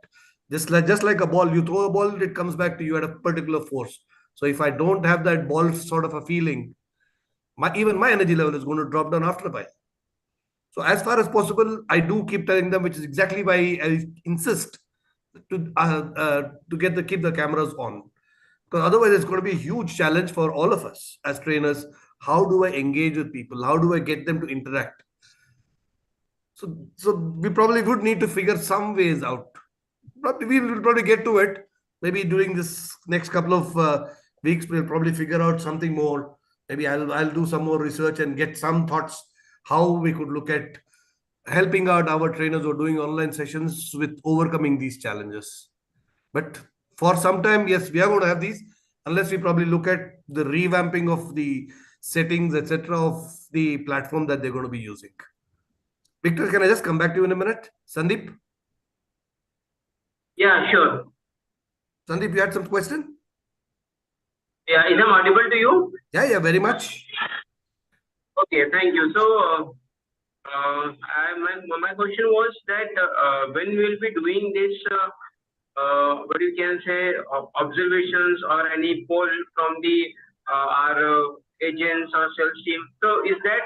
S4: Just like a ball, you throw a ball, it comes back to you at a particular force. So if I don't have that ball sort of a feeling, even my energy level is going to drop down after a while. So as far as possible, I do keep telling them, which is exactly why I insist to keep the cameras on, because otherwise it's going to be a huge challenge for all of us as trainers. How do I engage with people? How do I get them to interact? So we probably would need to figure some ways out. But we will probably get to it. Maybe during this next couple of weeks, we'll probably figure out something more. Maybe I'll do some more research and get some thoughts how we could look at helping out our trainers who are doing online sessions with overcoming these challenges. But for some time, yes, we are going to have these, unless we probably look at the revamping of the settings, etc., of the platform that they're going to be using. Victor, can I just come back to you in a minute? Sandeep?
S18: Yeah, sure.
S4: Sandeep, you had some question?
S18: Yeah, is I'm audible to you?
S4: Yeah, very much.
S18: Okay, thank you. So, my question was that when we will be doing this, what you can say, observations or any poll from the our agents or sales team. So, is that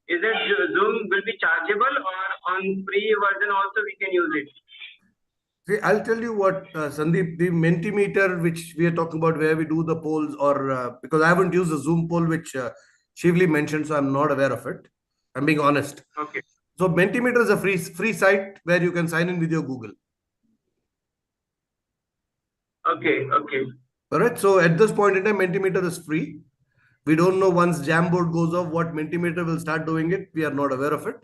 S18: is that Zoom will be chargeable, or on free version also we can use it?
S4: See, I'll tell you what, Sandeep, the Mentimeter, which we are talking about, where we do the polls, or because I haven't used the Zoom poll, which Shivli mentioned, so I'm not aware of it. I'm being honest.
S18: Okay.
S4: So Mentimeter is a free site where you can sign in with your Google.
S18: Okay.
S4: All right. So at this point in time, Mentimeter is free. We don't know once Jamboard goes off what Mentimeter will start doing it. We are not aware of it.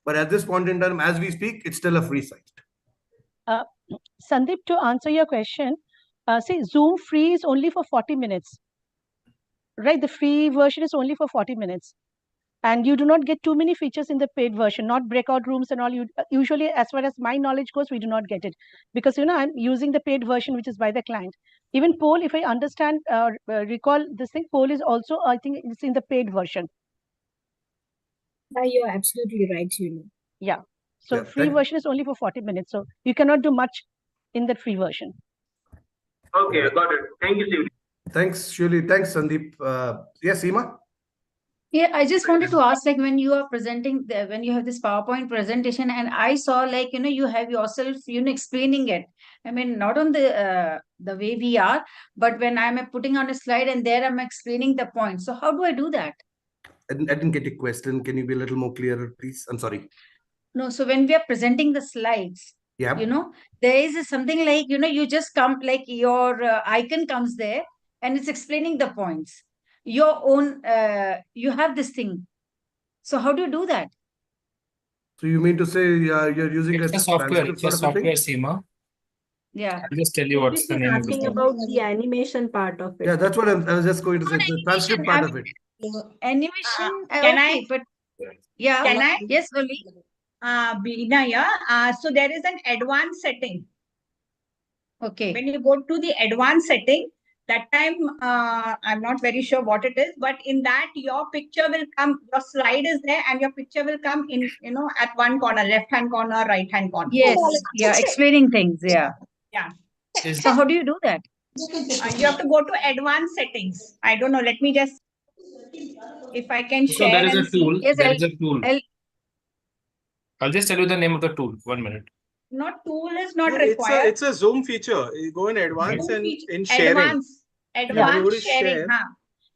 S4: But at this point in time, as we speak, it's still a free site.
S14: Sandeep, to answer your question, see, Zoom free is only for 40 minutes, right? The free version is only for 40 minutes. And you do not get too many features in the paid version, not breakout rooms and all. You usually, as far as my knowledge goes, we do not get it, because I'm using the paid version, which is by the client. Even poll, if I understand, recall this thing, poll is also, I think it's in the paid version.
S12: Yeah, you're absolutely right,
S14: Yeah. So free version is only for 40 minutes. So you cannot do much in that free version.
S18: Okay, got it. Thank you, Shivli.
S4: Thanks, Shivli. Thanks, Sandeep. Yes, Seema?
S19: Yeah, I just wanted to ask, like, when you are presenting, when you have this PowerPoint presentation, and I saw, like, you have yourself, explaining it. I mean, not on the way we are, but when I'm putting on a slide and there I'm explaining the point. So how do I do that?
S4: I didn't get your question. Can you be a little more clearer, please? I'm sorry.
S19: No, so when we are presenting the slides,
S4: Yeah.
S19: there is something like, you just come, like your icon comes there and it's explaining the points. Your own, you have this thing. So how do you do that?
S4: So you mean to say you're using
S2: It's a software. It's a software, Seema.
S19: Yeah.
S2: I'll just tell you what's the name of the software.
S8: About the animation part of it.
S4: Yeah, that's what I was just going to say. The transcript part of it.
S19: Animation.
S20: Can I?
S19: But yeah.
S20: Can I?
S19: Yes, only.
S20: Beena, yeah. So there is an advanced setting.
S19: Okay.
S20: When you go to the advanced setting, that time I'm not very sure what it is, but in that your picture will come, your slide is there, and your picture will come in, at one corner, left-hand corner, right-hand corner.
S19: Yes. Yeah. Explaining things. Yeah.
S20: Yeah.
S19: So how do you do that?
S20: You have to go to advanced settings. I don't know. Let me just, if I can
S2: So
S20: share.
S2: there is a tool.
S19: Yes,
S2: There is a tool. I'll just tell you the name of the tool. 1 minute.
S20: Not tool is not
S7: No,
S20: required.
S7: It's a Zoom feature. You go in advanced and in sharing.
S20: Advanced sharing.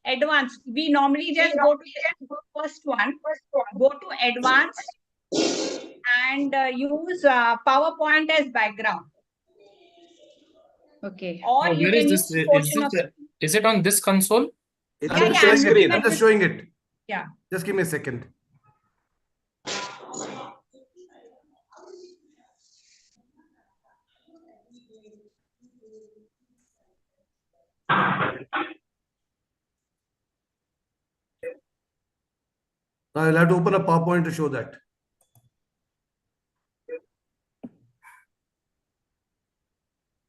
S20: Advanced. We normally just go to the first one. Go to advanced and use PowerPoint as background.
S19: Okay.
S20: Or
S2: Oh,
S20: you
S2: where
S20: can
S2: is this?
S20: use
S2: Is it on this console?
S4: I'm just showing it.
S20: Yeah.
S4: Just give me a second. I'll have to open a PowerPoint to show that.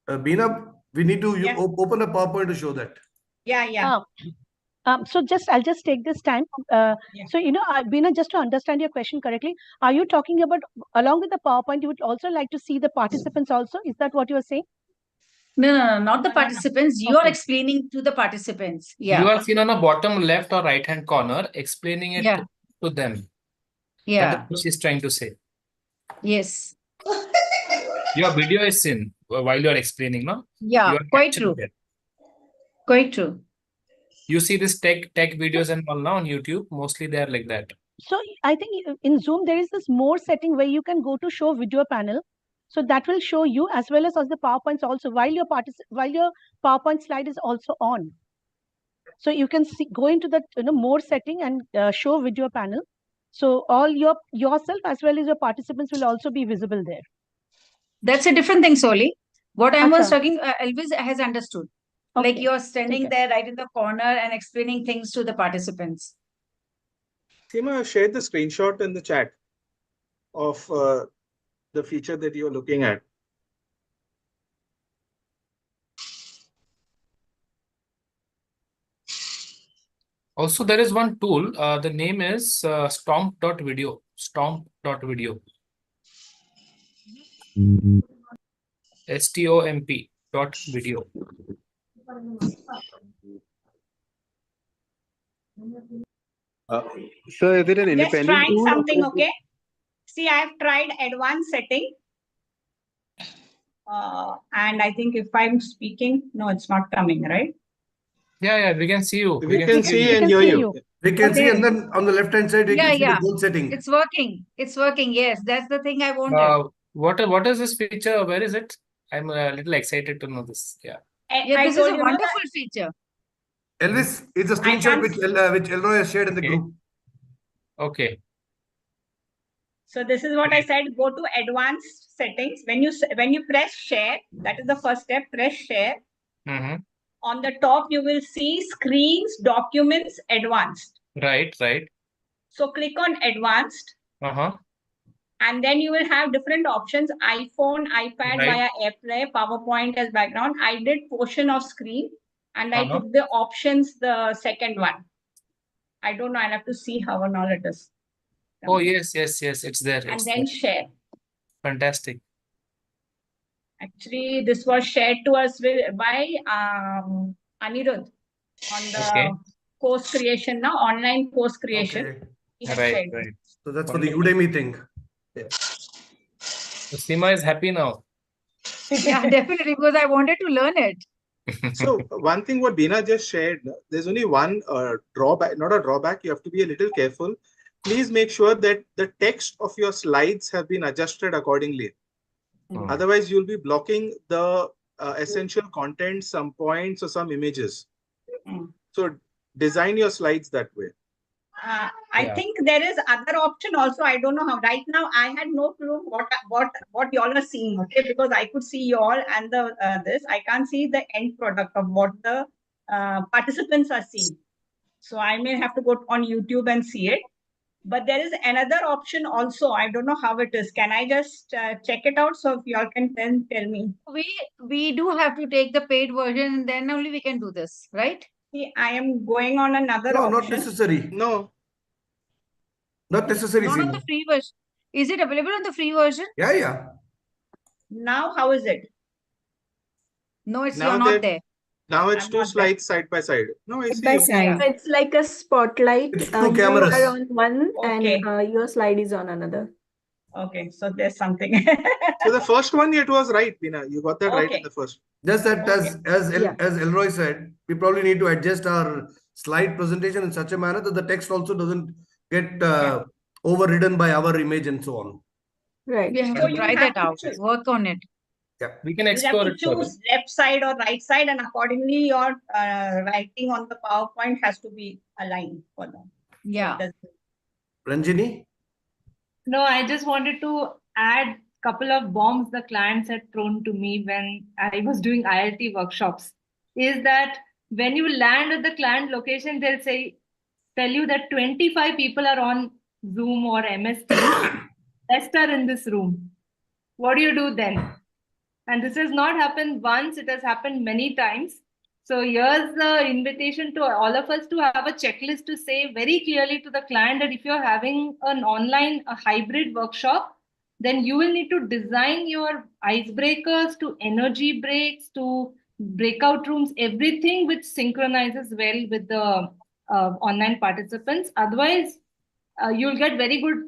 S4: Beena, We need to
S20: Yeah.
S4: open a PowerPoint to show that.
S20: Yeah.
S14: So I'll just take this time. So, Beena, just to understand your question correctly, are you talking about, along with the PowerPoint, you would also like to see the participants also? Is that what you are saying?
S19: No, not the participants. You are
S14: Okay.
S19: explaining to the participants.
S2: You
S19: Yeah.
S2: are seen on the bottom left or right hand corner explaining it
S19: Yeah.
S2: to them. That is
S19: Yeah.
S2: what she's trying to say.
S19: Yes.
S2: Your video is seen while you are explaining, no?
S19: Yeah,
S2: You are
S19: quite
S2: capturing
S19: true.
S2: it.
S19: Quite true.
S2: You see this tech videos and all now on YouTube, mostly they are like that.
S14: So I think in Zoom, there is this more setting where you can go to show video panel. So that will show you as well as the PowerPoints also while your PowerPoint slide is also on. So you can go into that more setting and show video panel. So all yourself as well as your participants will also be visible there.
S19: That's a different thing, Soli. What I was
S14: Acha.
S19: talking, Elvis has understood. Like
S14: Okay.
S19: you're standing
S14: Okay.
S19: there right in the corner and explaining things to the participants.
S7: Seema, share the screenshot in the chat of the feature that you're looking at.
S2: Also, there is one tool. The name is stomp.video. Stomp.video. STOMP.video.
S15: So is it an
S20: Just
S15: independent
S20: trying
S15: tool?
S20: something, okay? See, I've tried advanced setting. And I think if I'm speaking, no, it's not coming, right?
S2: Yeah, we can see you.
S7: We can see and hear you.
S4: We can see,
S19: Okay.
S4: and then on the left hand side, you can see the goal setting.
S19: It's working. It's working. Yes, that's the thing I wanted.
S2: What is this feature? Where is it? I'm a little excited to know this. Yeah.
S19: Yeah, this is a wonderful feature.
S4: Elvis, it's a screenshot which Elroy has shared in the group.
S2: Okay.
S20: So this is what I said, go to advanced settings. When you press share, that is the first step, press share. On the top, you will see screens, documents, advanced.
S2: Right.
S20: So click on advanced. And then you will have different options, iPhone, iPad via AirPlay, PowerPoint as background. I did portion of screen and I took the options, the second one. I don't know, I'll have to see how and all it is.
S2: Oh, yes, it's there.
S20: And then share.
S2: Fantastic.
S20: Actually, this was shared to us by Anirudh on the course creation, now online course creation. He has shared.
S2: Right.
S4: So that's for the Udemy thing.
S2: Yeah. So Seema is happy now.
S19: Yeah, definitely, because I wanted to learn it.
S7: So one thing what Beena just shared, there's only one drawback, not a drawback. You have to be a little careful. Please make sure that the text of your slides have been adjusted accordingly. Otherwise, you'll be blocking the essential content, some points or some images. So design your slides that way.
S20: I think there is other option also. I don't know how. Right now, I had no clue what y'all are seeing. Okay, because I could see y'all and the this. I can't see the end product of what the participants are seeing. So I may have to go on YouTube and see it. But there is another option also. I don't know how it is. Can I just check it out? So if y'all can then tell me.
S19: We do have to take the paid version, and then only we can do this, right?
S20: See, I am going on another
S4: No,
S20: option.
S4: not necessary.
S7: No.
S4: Not necessary.
S19: Not on the free version. Is it available on the free version?
S4: Yeah.
S20: Now, how is it?
S19: No, it's
S7: Now
S19: not there.
S7: Now it's two slides side by side. No, I see.
S8: It's like a spotlight.
S4: It's two
S8: You
S4: cameras.
S8: are on one
S20: Okay.
S8: and your slide is on another.
S20: Okay, so there's something.
S7: So the first one, it was right, Beena. You got that right in the first.
S4: Just that as Elroy said, we probably need to adjust our slide presentation in such a manner that the text also doesn't get overridden by our image and so on.
S8: Right.
S19: We have
S20: So
S19: to
S20: you
S19: try
S20: have
S19: that
S20: to
S19: out. Work on it.
S2: We can
S20: You have
S2: explore
S20: to
S2: it further.
S20: choose left side or right side, and accordingly, your writing on the PowerPoint has to be aligned for them.
S19: Yeah.
S4: Ranjini?
S13: No, I just wanted to add couple of bombs the clients had thrown to me when I was doing ILT workshops. Is that when you land at the client location, they'll tell you that 25 people are on Zoom or MS Teams. Rest are in this room. What do you do then? And this has not happened once, it has happened many times. So here's the invitation to all of us to have a checklist to say very clearly to the client that if you're having an online, a hybrid workshop, then you will need to design your icebreakers to energy breaks to breakout rooms, everything which synchronizes well with the online participants. Otherwise, you'll get very good,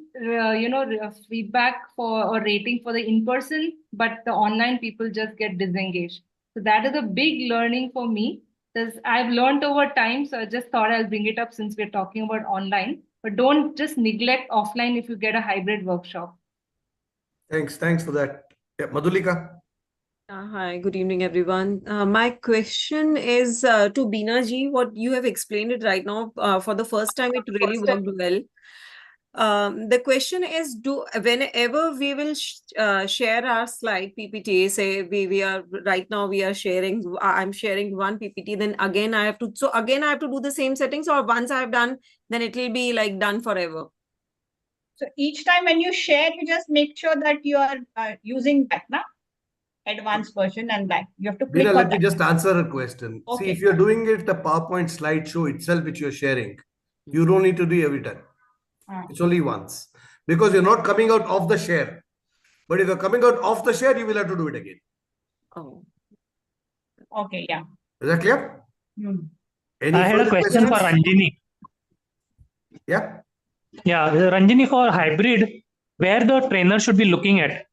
S13: feedback for or rating for the in-person, but the online people just get disengaged. So that is a big learning for me. Because I've learned over time, so I just thought I'll bring it up since we're talking about online. But don't just neglect offline if you get a hybrid workshop.
S4: Thanks for that. Yeah, Madhulika.
S21: Hi, good evening, everyone. My question is to Beena ji. What you have explained it right now, for the first time, it really worked well. The question is, whenever we will share our slide PPT, say we are right now we are sharing, I'm sharing one PPT, then again I have to do the same settings, or once I've done, then it will be like done forever.
S20: So each time when you share, you just make sure that you are using that now. Advanced version, and that you have to click
S4: Beena,
S20: on
S4: let me
S20: that.
S4: just answer a question.
S20: Okay.
S4: See, if you're doing it, the PowerPoint slideshow itself, which you're sharing, you don't need to do every time. It's only once. Because you're not coming out of the share. But if you're coming out of the share, you will have to do it again.
S21: Oh.
S20: Okay, yeah.
S4: Is that clear? Any
S9: I had a
S4: further
S9: question for
S4: questions?
S9: Ranjini.
S4: Yeah.
S9: Yeah, Ranjini, for hybrid, where the trainer should be looking at?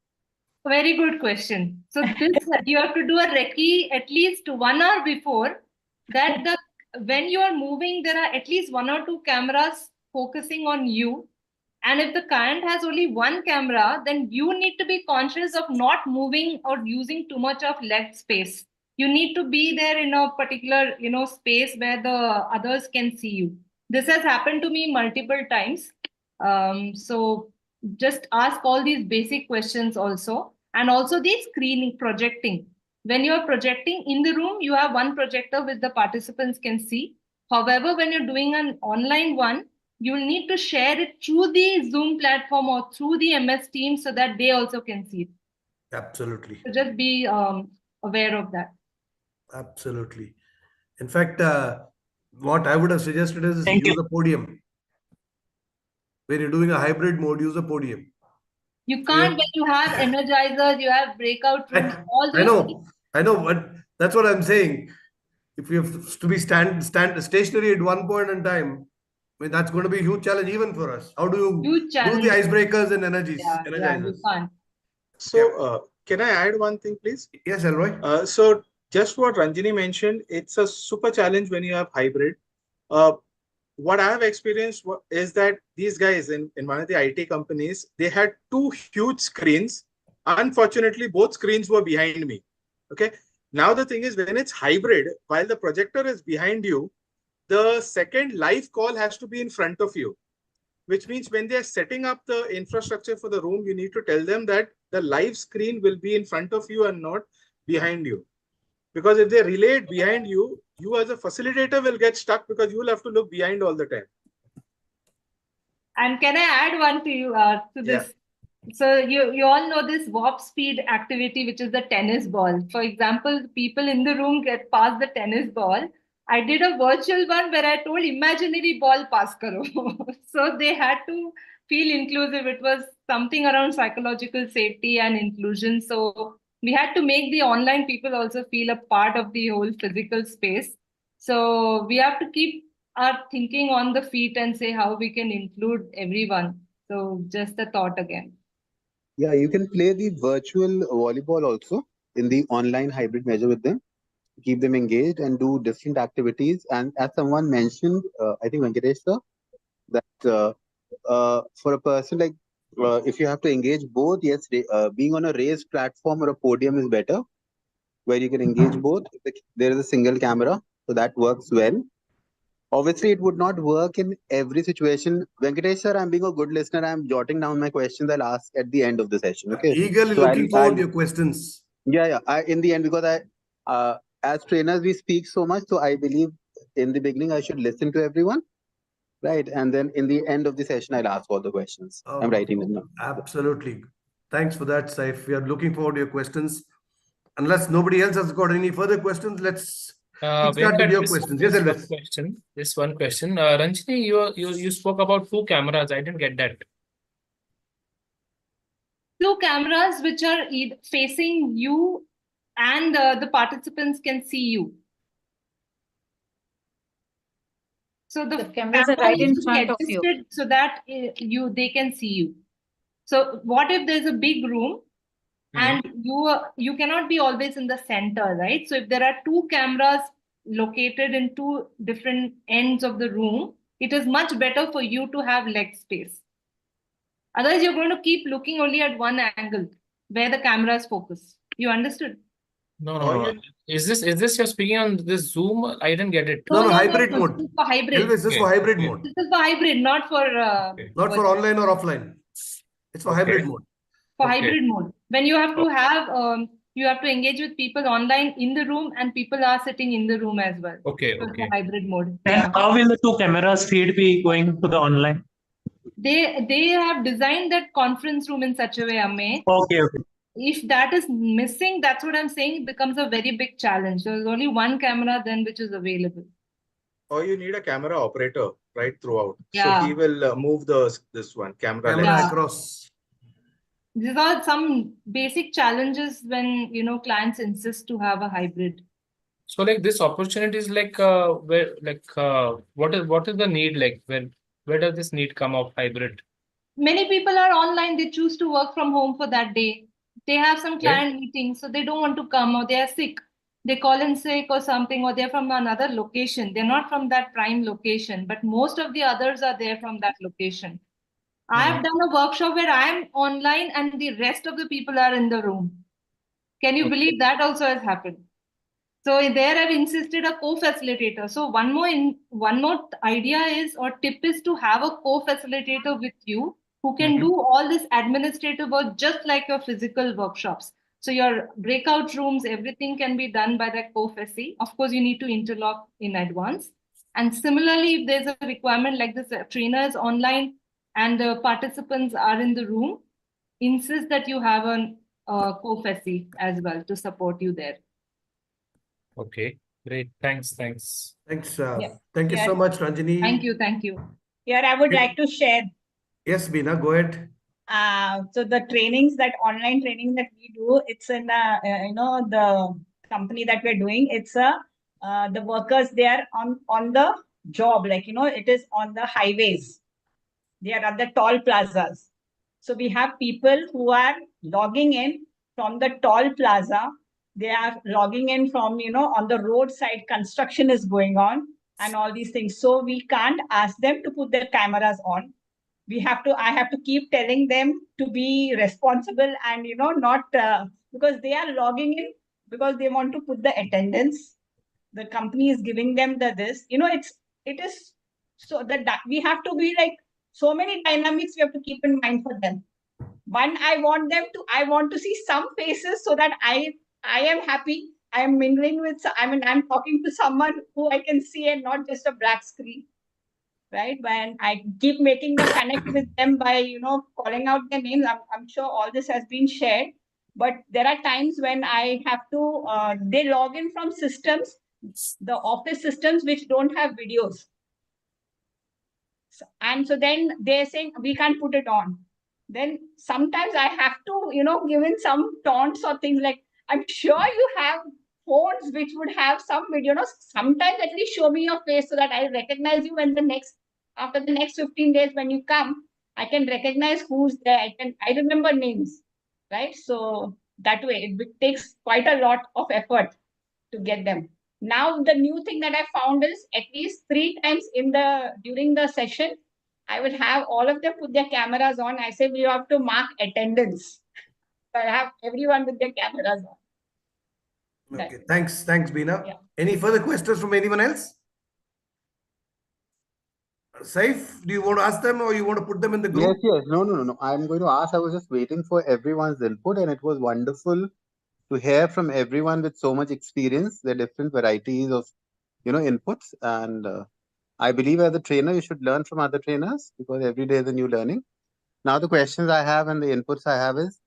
S13: Very good question. So this you have to do a recce at least 1 hour before that. When you are moving, there are at least 1 or 2 cameras focusing on you. And if the client has only one camera, then you need to be conscious of not moving or using too much of left space. You need to be there in a particular, space where the others can see you. This has happened to me multiple times. So just ask all these basic questions also. And also the screening, projecting. When you're projecting in the room, you have one projector which the participants can see. However, when you're doing an online one, you will need to share it through the Zoom platform or through the MS Teams so that they also can see it.
S4: Absolutely.
S13: So just be aware of that.
S4: Absolutely. In fact, what I would have suggested is use a podium. When you're doing a hybrid mode, use a podium.
S13: You can't, when you have energizers, you have breakout rooms, all those.
S4: I know, but that's what I'm saying. If you have to be stand stationary at one point in time, I mean, that's going to be a huge challenge even for us. How do you do the icebreakers and energizers?
S13: Yeah, you can't.
S7: So, can I add one thing, please?
S4: Yes, Elroy.
S7: So, just what Ranjini mentioned, it's a super challenge when you have hybrid. What I have experienced is that these guys in one of the IT companies, they had 2 huge screens. Unfortunately, both screens were behind me. Okay. Now, the thing is, when it's hybrid, while the projector is behind you, the second live call has to be in front of you, which means when they're setting up the infrastructure for the room, you need to tell them that the live screen will be in front of you and not behind you. Because if they relay it behind you, you as a facilitator will get stuck because you will have to look behind all the time.
S13: And can I add one to you to this? Yeah. So you all know this warp speed activity, which is the tennis ball. For example, people in the room get past the tennis ball. I did a virtual one where I told imaginary ball pass karo. So they had to feel inclusive. It was something around psychological safety and inclusion. So we had to make the online people also feel a part of the whole physical space. So we have to keep our thinking on the feet and say how we can include everyone. So just a thought again.
S15: Yeah, you can play the virtual volleyball also in the online hybrid measure with them, keep them engaged and do different activities. And as someone mentioned, I think Venkatesh sir, that for a person like, if you have to engage both, yes, being on a raised platform or a podium is better, where you can engage both. There is a single camera, so that works well. Obviously, it would not work in every situation. Venkatesh sir, I'm being a good listener. I'm jotting down my questions. I'll ask at the end of the session. Okay.
S4: Eagerly
S15: So
S4: looking forward to your questions.
S15: Yeah. In the end, because as trainers, we speak so much. So I believe in the beginning, I should listen to everyone. Right. And then in the end of the session, I'll ask all the questions. I'm writing them now.
S4: Absolutely. Thanks for that, Saif. We are looking forward to your questions. unless nobody else has got any further questions, let's start with
S2: Venkat,
S4: your questions. Yes, Elvis.
S2: This one question. Ranjini, you spoke about 2 cameras. I didn't get that.
S13: 2 cameras which are facing you and the participants can see you. So the
S19: cameras are right in front of you.
S13: So that they can see you. So what if there's a big room and you cannot be always in the center, right? So if there are 2 cameras located in 2 different ends of the room, it is much better for you to have leg space. Otherwise, you're going to keep looking only at one angle where the cameras focus. You understood?
S2: No. Is this you're speaking on this Zoom? I didn't get it.
S4: No, hybrid mode.
S13: This is for hybrid.
S4: Elvis, this is for hybrid mode.
S13: This is for hybrid, not for
S4: Not for online or offline. It's for hybrid mode.
S13: For hybrid mode. When you have to have you have to engage with people online in the room and people are sitting in the room as well.
S2: Okay.
S13: So for hybrid mode.
S9: And how will the 2 cameras feed be going to the online?
S13: They have designed that conference room in such a way, Amme.
S9: Okay.
S13: If that is missing, that's what I'm saying, it becomes a very big challenge. There's only one camera then which is available.
S7: Or you need a camera operator right throughout.
S13: Yeah.
S7: So he will move this one camera
S4: across.
S13: These are some basic challenges when clients insist to have a hybrid.
S2: So like this opportunity is like what is the need, like where does this need come of hybrid?
S13: Many people are online, they choose to work from home for that day. They have some client meetings, so they don't want to come, or they are sick. They call in sick or something, or they're from another location. They're not from that prime location, but most of the others are there from that location. I have done a workshop where I am online and the rest of the people are in the room. Can you believe that also has happened? So there I've insisted a co-facilitator. So one more idea is, or tip is, to have a co-facilitator with you who can do all this administrative work just like your physical workshops. So your breakout rooms, everything can be done by that co-faci. Of course, you need to interlock in advance. And similarly, if there's a requirement like this, trainer is online and the participants are in the room, insist that you have a co-faci as well to support you there.
S2: Okay, great. Thanks.
S4: Thank you so much, Ranjini.
S13: Thank you.
S20: Here, I would like to share.
S4: Yes, Beena, go ahead.
S20: So the trainings, that online training that we do, it's in the company that we're doing. It's the workers, they are on the job, it is on the highways. They are at the toll plazas. So we have people who are logging in from the toll plaza. They are logging in from, on the roadside, construction is going on and all these things. So we can't ask them to put their cameras on. I have to keep telling them to be responsible and, not because they are logging in because they want to put the attendance. The company is giving them this, it is so that we have to be like, so many dynamics we have to keep in mind for them. One, I want to see some faces so that I am happy. I am mingling with, I'm talking to someone who I can see and not just a black screen. Right? When I keep making the connect with them by, calling out their names, I'm sure all this has been shared. But there are times when I have to, they log in from systems, the office systems which don't have videos. And so then they're saying, we can't put it on. Then sometimes I have to, give in some taunts or things like, I'm sure you have phones which would have some video. Sometimes at least show me your face so that I recognize you when after the next 15 days when you come, I can recognize who's there. I remember names, right? So that way it takes quite a lot of effort to get them. Now the new thing that I found is at least 3 times during the session, I would have all of them put their cameras on. I say we have to mark attendance. I have everyone with their cameras on.
S4: Okay, thanks, Beena. Yeah. Any further questions from anyone else? Saif, do you want to ask them or you want to put them in the group?
S15: Yes. No. I'm going to ask. I was just waiting for everyone's input, and it was wonderful to hear from everyone with so much experience, the different varieties of, inputs. And I believe as a trainer, you should learn from other trainers because every day is a new learning. Now, the questions I have and the inputs I have is,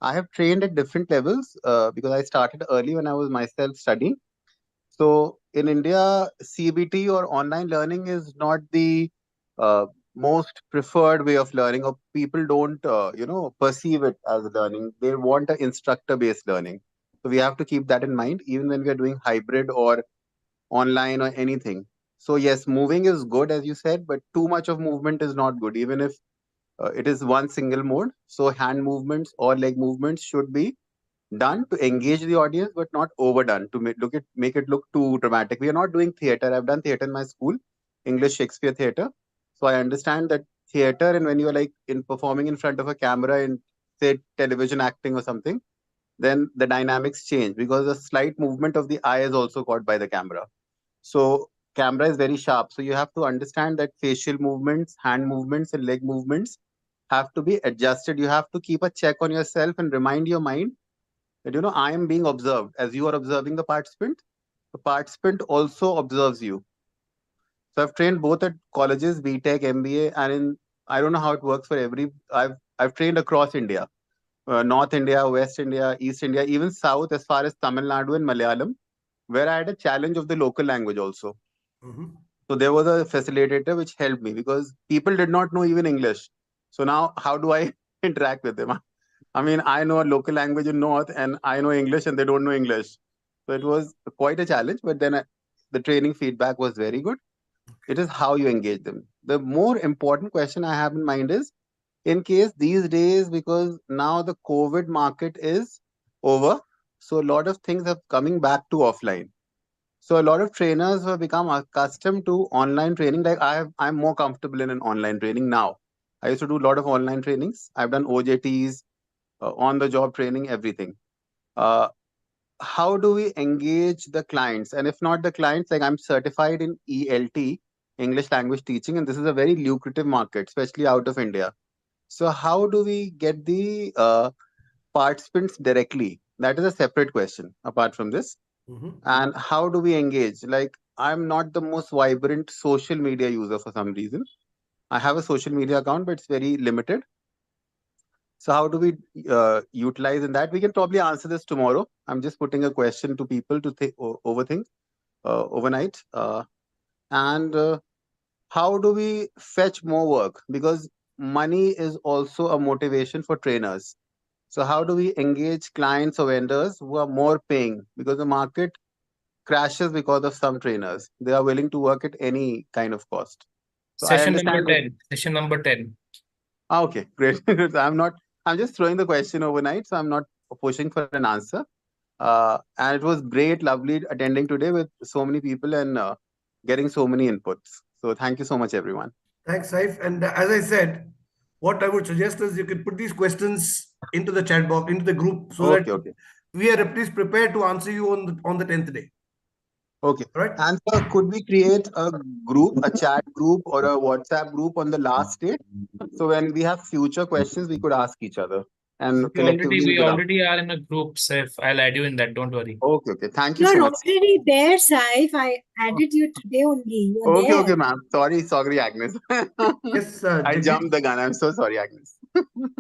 S15: I have trained at different levels because I started early when I was myself studying. So in India, CBT or online learning is not the most preferred way of learning, or people don't, perceive it as learning. They want an instructor-based learning. So we have to keep that in mind, even when we are doing hybrid or online or anything. So yes, moving is good, as you said, but too much of movement is not good, even if it is one single mode. So hand movements or leg movements should be done to engage the audience, but not overdone to make it look too dramatic. We are not doing theater. I've done theater in my school, English Shakespeare theater. So I understand that theater, and when you're like in performing in front of a camera in say television acting or something, then the dynamics change because the slight movement of the eye is also caught by the camera. So camera is very sharp. So you have to understand that facial movements, hand movements, and leg movements have to be adjusted. You have to keep a check on yourself and remind your mind that, I am being observed. As you are observing the participant also observes you. So I've trained both at colleges, BTech, MBA, and I don't know how it works for I've trained across India, North India, West India, East India, even South, as far as Tamil Nadu and Malayalam, where I had a challenge of the local language also. So there was a facilitator which helped me because people did not know even English. So now how do I interact with them? I mean, I know a local language in North and I know English and they don't know English. So it was quite a challenge, but then the training feedback was very good. It is how you engage them. The more important question I have in mind is, in case these days, because now the COVID market is over, so a lot of things are coming back to offline. So a lot of trainers have become accustomed to online training. Like I'm more comfortable in an online training now. I used to do a lot of online trainings. I've done OJTs, on-the-job training, everything. How do we engage the clients? And if not the clients, like I'm certified in ELT, English Language Teaching, and this is a very lucrative market, especially out of India. So how do we get the participants directly? That is a separate question apart from this. And how do we engage? Like, I'm not the most vibrant social media user for some reason. I have a social media account, but it's very limited. So how do we utilize in that? We can probably answer this tomorrow. I'm just putting a question to people to overthink overnight. And how do we fetch more work? Because money is also a motivation for trainers. So how do we engage clients or vendors who are more paying? Because the market crashes because of some trainers. They are willing to work at any kind of cost. So I
S2: Session number
S15: understand
S2: 10. Session number 10.
S15: Okay, great. I'm just throwing the question overnight, so I'm not pushing for an answer. And it was great, lovely attending today with so many people and getting so many inputs. So thank you so much, everyone.
S4: Thanks, Saif. And as I said, what I would suggest is you could put these questions into the chat box, into the group, so that we are at least prepared to answer you on the 10th day.
S15: Okay. Right. And sir, could we create a group, a chat group or a WhatsApp group on the last day? So when we have future questions, we could ask each other and collectively.
S2: We already are in a group, Saif. I'll add you in that. Don't worry.
S15: Okay. Thank you so
S12: You're
S15: much.
S12: already there, Saif. I added you today only. You're there.
S15: Okay, ma'am. Sorry, Agnes.
S4: Yes,
S15: I jumped the gun. I'm so sorry, Agnes.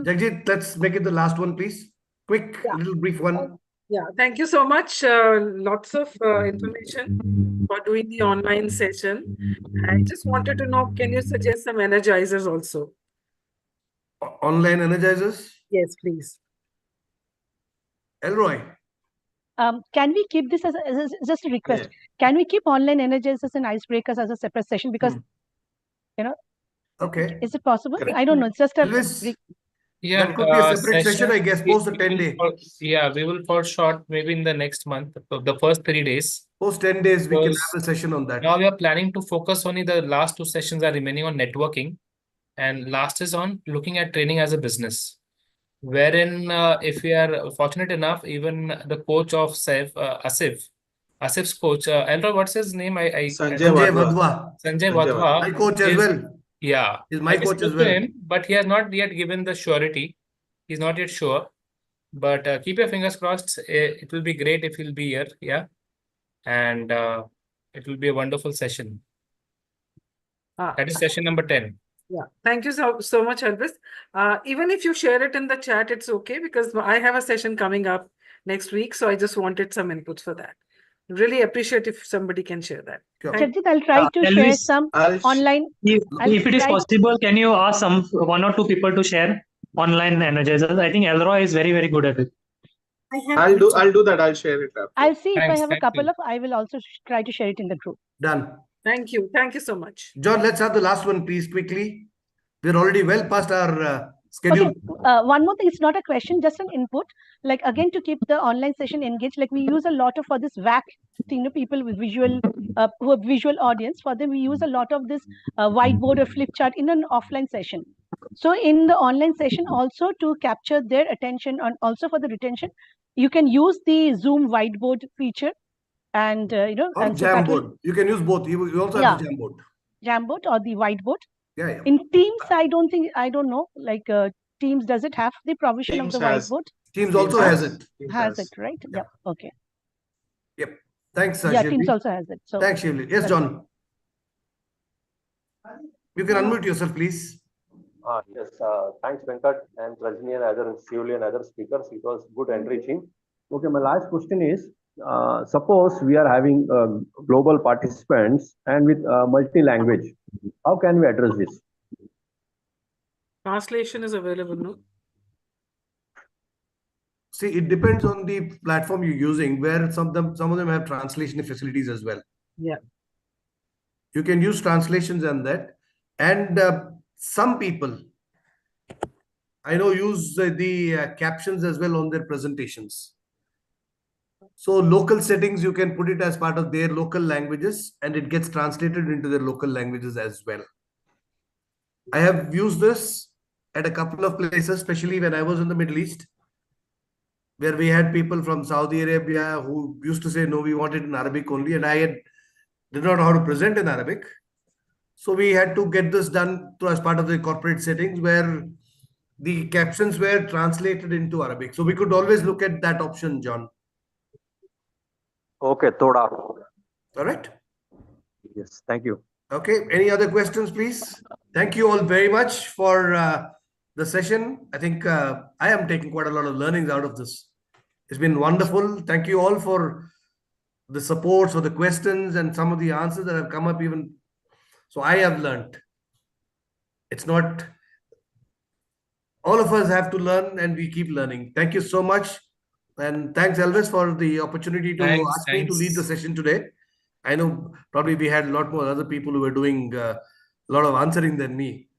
S4: Jagjit, let's make it the last one, please. Quick, little brief one.
S1: Yeah, thank you so much. Lots of information for doing the online session. I just wanted to know, can you suggest some energizers also?
S4: Online energizers?
S1: Yes, please.
S4: Elroy.
S14: Can we keep this as just a request? Yeah. Can we keep online energizers and icebreakers as a separate session? Because,
S4: okay,
S14: is it possible? I don't know. It's just a...
S2: Yeah,
S4: that could be a separate session, I guess, post the 10 day.
S2: Yeah, we will for short, maybe in the next month, the first 3 days.
S4: Post 10 days, we can have a session on that.
S2: Now we are planning to focus only the last 2 sessions are remaining on networking, and last is on looking at training as a business. Wherein, if we are fortunate enough, even the coach of Asif's coach, Elroy, what's his name?
S4: Sanjay Vadva.
S2: Sanjay Vadva.
S4: My coach as well.
S2: Yeah,
S4: is my coach as
S2: to
S4: well.
S2: him, but he has not yet given the surety. He's not yet sure. But keep your fingers crossed. It will be great if he'll be here. Yeah. And it will be a wonderful session. That is session number 10.
S1: Yeah, thank you so much, Elvis. Even if you share it in the chat, it's okay because I have a session coming up next week, so I just wanted some inputs for that. Really appreciate if somebody can share that.
S12: Chajit, I'll try to share
S9: Elvis,
S12: some online.
S9: if it is possible, can you ask one or two people to share online energizers? I think Elroy is very, very good at it.
S7: I'll do that. I'll share it after.
S12: I'll see if I
S2: Thanks,
S12: have a
S2: thank
S12: couple
S2: you.
S12: of. I will also try to share it in the group.
S4: Done.
S1: Thank you. Thank you so much.
S4: John, let's have the last one, please, quickly. We're already well past our schedule.
S12: Okay, one more thing. It's not a question, just an input. Like again, to keep the online session engaged, like we use a lot of for this VAC thing, people with visual, who are visual audience. For them, we use a lot of this whiteboard or flip chart in an offline session. So in the online session, also to capture their attention and also for the retention, you can use the Zoom whiteboard feature, and
S4: Or
S12: and so that
S4: Jamboard. You can use both. You also have the Jamboard.
S12: Jamboard or the whiteboard.
S4: Yeah.
S12: In Teams, I don't know. Like Teams, does it have the provision of the whiteboard?
S4: Teams also has it.
S12: Has it, right? Yeah. Okay.
S4: Yep. Thanks,
S12: Yeah,
S4: Shivli.
S12: Teams also has it. So
S4: thanks, Shivli. Yes, John. You can unmute yourself, please.
S6: Yes, thanks, Venkat and Rajni and other Shivli and other speakers. It was good enriching. Okay, my last question is, suppose we are having global participants and with multi-language, how can we address this?
S1: Translation is available, no?
S4: See, it depends on the platform you're using, where some of them have translation facilities as well.
S1: Yeah.
S4: You can use translations and that. And some people, I know, use the captions as well on their presentations. So local settings, you can put it as part of their local languages and it gets translated into their local languages as well. I have used this at a couple of places, especially when I was in the Middle East, where we had people from Saudi Arabia who used to say, no, we want it in Arabic only. And I did not know how to present in Arabic. So we had to get this done as part of the corporate settings where the captions were translated into Arabic. So we could always look at that option, John.
S6: Okay, Toda.
S4: All right.
S6: Yes, thank you.
S4: Okay. Any other questions, please? Thank you all very much for the session. I think I am taking quite a lot of learnings out of this. It's been wonderful. Thank you all for the support, for the questions and some of the answers that have come up even. So I have learned. It's not, all of us have to learn and we keep learning. Thank you so much. And thanks, Elvis, for the opportunity to ask me to lead the session today. I know probably we had a lot more other people who were doing a lot of answering than me.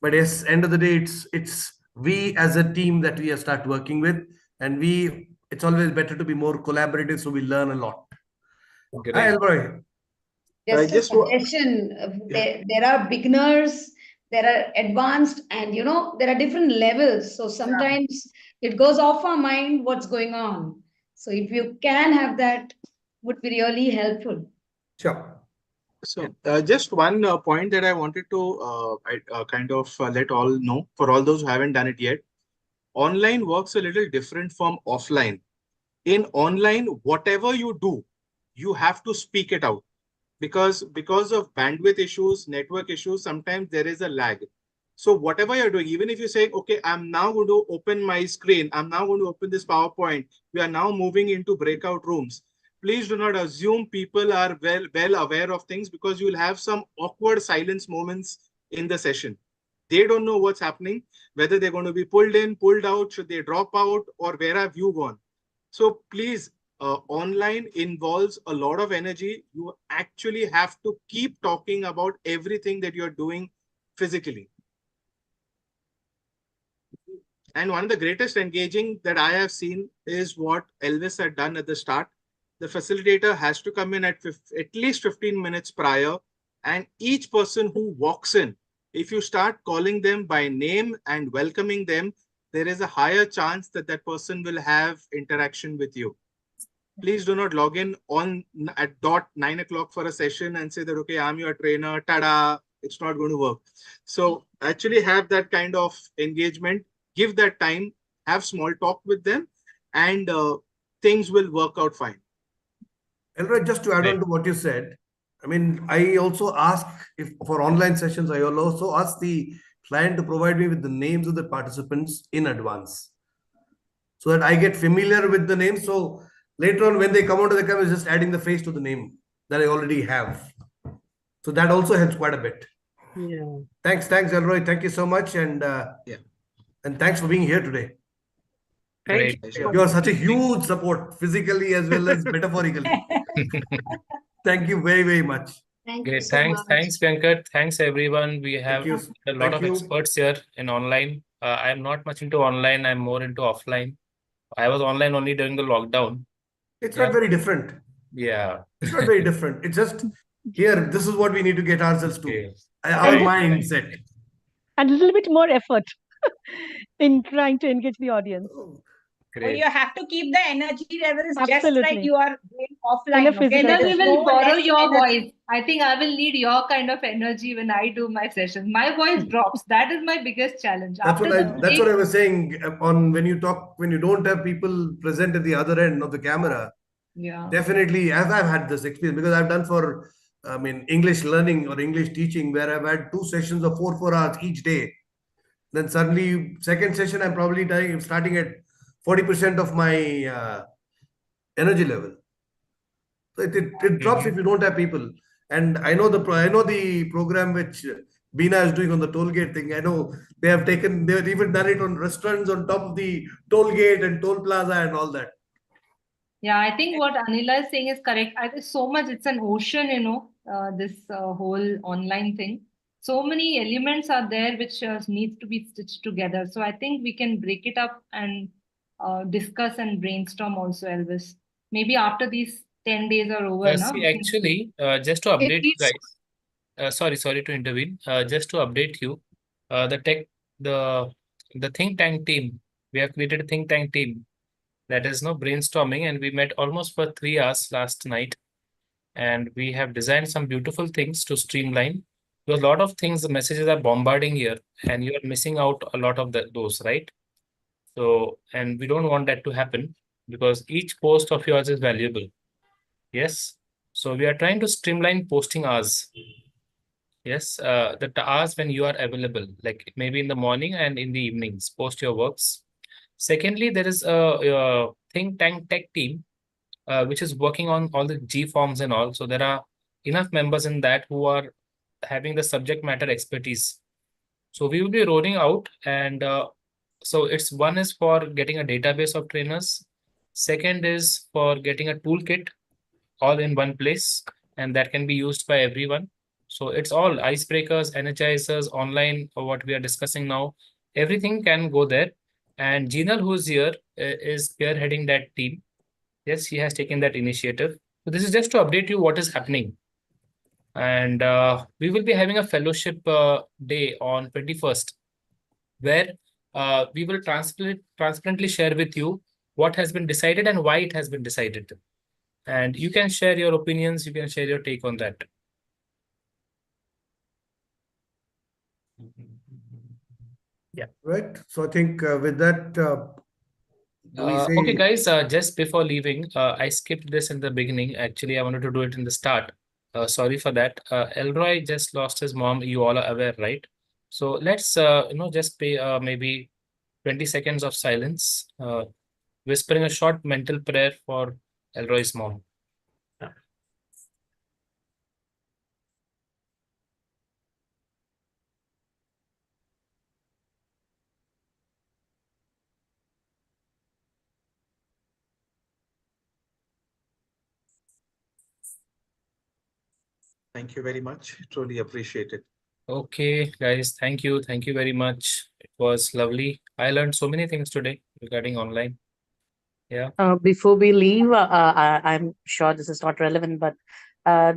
S4: But yes, end of the day, it's we as a team that we start working with. And it's always better to be more collaborative so we learn a lot. Hi, Elroy.
S5: Just a suggestion. There are beginners, there are advanced, and there are different levels. So sometimes it goes off our mind what's going on. So if you can have that, would be really helpful.
S4: Sure.
S7: So just one point that I wanted to kind of let all know, for all those who haven't done it yet. Online works a little different from offline. In online, whatever you do, you have to speak it out. Because of bandwidth issues, network issues, sometimes there is a lag. So whatever you're doing, even if you say, okay, I'm now going to open my screen, I'm now going to open this PowerPoint, we are now moving into breakout rooms. Please do not assume people are well aware of things, because you will have some awkward silence moments in the session. They don't know what's happening, whether they're going to be pulled in, pulled out, should they drop out, or where have you gone? So please, online involves a lot of energy. You actually have to keep talking about everything that you're doing physically. And one of the greatest engaging that I have seen is what Elvis had done at the start. The facilitator has to come in at least 15 minutes prior, and each person who walks in, if you start calling them by name and welcoming them, there is a higher chance that that person will have interaction with you. Please do not log in at 9 o'clock for a session and say that, okay, I'm your trainer, tada, it's not going to work. So actually have that kind of engagement, give that time, have small talk with them, and things will work out fine.
S4: Elroy, just to add on to what you said, I mean, I also ask if for online sessions, I will also ask the client to provide me with the names of the participants in advance so that I get familiar with the name. So later on, when they come onto the camera, just adding the face to the name that I already have. So that also helps quite a bit.
S1: Yeah.
S4: Thanks, Elroy. Thank you so much, and thanks for being here today.
S1: Thank
S2: Great.
S1: you.
S4: You are such a huge support, physically as well as metaphorically. Thank you very, very much.
S5: Thank you
S2: Great.
S5: so much.
S2: Thanks, Venkat. Thanks, everyone. We have
S4: you.
S2: a lot
S4: Thank
S2: of
S4: you.
S2: experts here in online. I'm not much into online. I'm more into offline. I was online only during the lockdown.
S4: It's
S2: Yeah.
S4: not very different.
S2: Yeah.
S4: It's not very different. It's just here, this is what we need to get ourselves to.
S2: Okay.
S4: Our
S2: Right.
S4: mindset.
S14: And a little bit more effort in trying to engage the audience.
S20: Oh,
S2: Great.
S20: you have to keep the energy levels just like
S14: Absolutely.
S20: you are doing
S14: In a
S20: offline. Okay,
S14: physical
S20: there
S13: Then we
S20: is
S14: session.
S13: will
S20: no
S13: borrow
S20: less
S13: your
S20: energy.
S13: voice. I think I will need your kind of energy when I do my sessions. My voice drops. That is my biggest challenge.
S4: That's
S13: After
S4: what
S13: the
S4: that's what
S13: break,
S4: I was saying on when you talk, when you don't have people present at the other end of the camera.
S13: yeah.
S4: Definitely, as I've had this experience because I've done for, I mean, English learning or English teaching where I've had 2 sessions of 4 hours each day. Then suddenly, second session, I'm probably starting at 40% of my energy level. So it drops if you don't have people. And I know the program which Bina is doing on the toll gate thing. I know they've even done it on restaurants on top of the toll gate and toll plaza and all that.
S13: Yeah, I think what Anila is saying is correct. I think so much, it's an ocean, this whole online thing. So many elements are there which needs to be stitched together. So I think we can break it up and discuss and brainstorm also, Elvis. Maybe after these 10 days are over, now.
S2: See, actually, just to update you
S13: needs-
S2: guys, sorry to intervene. Just to update you, the think tank team, we have created a think tank team that is no brainstorming, and we met almost for 3 hours last night, and we have designed some beautiful things to streamline. Because a lot of things, the messages are bombarding here, and you are missing out a lot of those, right? So, and we don't want that to happen because each post of yours is valuable. Yes. So we are trying to streamline posting hours. Yes, the hours when you are available, like maybe in the morning and in the evenings, post your works. Secondly, there is a think tank tech team, which is working on all the G forms and all. So there are enough members in that who are having the subject matter expertise. So we will be rolling out, and so it's one is for getting a database of trainers. Second is for getting a toolkit all in one place, and that can be used by everyone. So it's all icebreakers, energizers, online, or what we are discussing now. Everything can go there. And Jinal, who's here, is spearheading that team. Yes, he has taken that initiative. So this is just to update you what is happening. And we will be having a fellowship day on 21st, where we will transparently share with you what has been decided and why it has been decided. And you can share your opinions, you can share your take on that.
S4: Yeah. Right. So I think with that, do we say?
S2: Okay, guys, just before leaving, I skipped this in the beginning. Actually, I wanted to do it in the start. Sorry for that. Elroy just lost his mom. You all are aware, right? So let's, just pay maybe 20 seconds of silence, whispering a short mental prayer for Elroy's mom.
S7: Thank you very much. Truly appreciate it.
S2: Okay, guys, thank you. Thank you very much. It was lovely. I learned so many things today regarding online. Yeah.
S11: Before we leave, I'm sure this is not relevant, but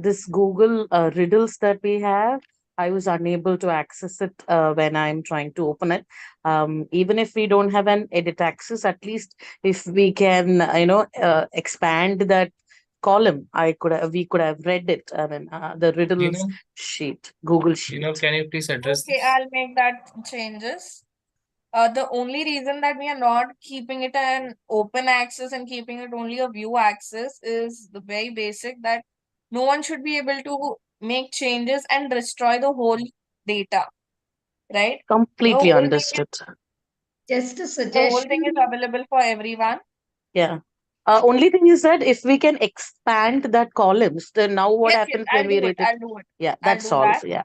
S11: this Google riddles that we have, I was unable to access it when I'm trying to open it. Even if we don't have an edit access, at least if we can, expand that column, we could have read it. I mean, the riddles sheet, Google sheet.
S2: Can you please address
S3: Okay,
S2: this?
S3: I'll make that changes. The only reason that we are not keeping it an open access and keeping it only a view access is the very basic that No one should be able to make changes and destroy the whole data, right? The
S11: Completely
S3: whole thing
S11: understood.
S5: Just a
S3: the whole
S5: suggestion.
S3: thing is available for everyone.
S11: Yeah. Only thing is that if we can expand that columns, then now what
S3: Yes,
S11: happens
S3: I'll
S11: when we
S3: do it.
S11: rate it?
S3: I'll do it.
S11: Yeah,
S3: I'll
S11: that's
S3: do
S11: all.
S3: that.
S11: Yeah.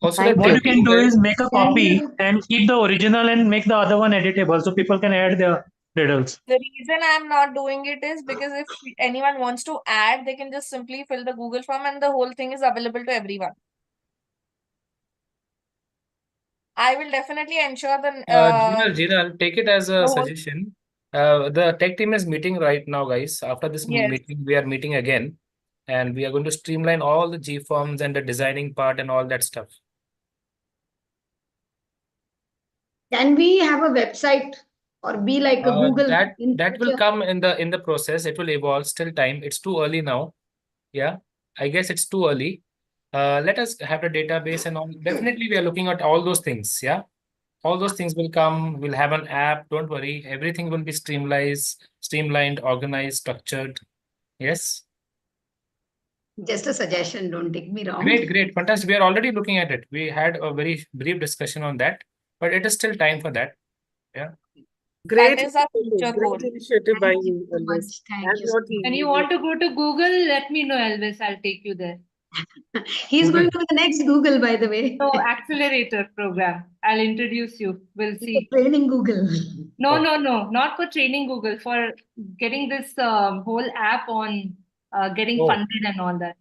S2: Also,
S11: Thank
S9: What
S11: you.
S9: you can do is make a copy and keep the original and make the other one editable so people can add their riddles.
S3: The reason I'm not doing it is because if anyone wants to add, they can just simply fill the Google form and the whole thing is available to everyone. I will definitely ensure the
S2: Jinal, take it as a
S3: the whole
S2: suggestion. The tech team is meeting right now, guys. After this
S3: Yes.
S2: meeting, we are meeting again, and we are going to streamline all the G forms and the designing part and all that stuff.
S5: Can we have a website or be like a Google
S2: That
S5: in
S2: will
S5: future?
S2: come in the process. It will evolve. Still time. It's too early now. Yeah, I guess it's too early. Let us have a database and all. Definitely, we are looking at all those things. Yeah, all those things will come. We'll have an app. Don't worry. Everything will be streamlined, organized, structured. Yes.
S5: Just a suggestion, don't take me wrong.
S2: Great, fantastic. We are already looking at it. We had a very brief discussion on that, but it is still time for that. Yeah.
S1: Great,
S3: That is our future goal.
S1: great initiative by
S5: Thank you
S1: you,
S5: so
S1: Elvis.
S5: much. Thank
S1: And
S5: you.
S1: your
S5: so
S1: team.
S13: When you want to go to Google, let me know, Elvis. I'll take you there.
S5: much. He's going to the next Google, by the way.
S13: So accelerator program. I'll introduce you. We'll see.
S5: Training Google.
S13: No, not for training Google, for getting this whole app on getting
S2: Oh.
S13: funded and all that.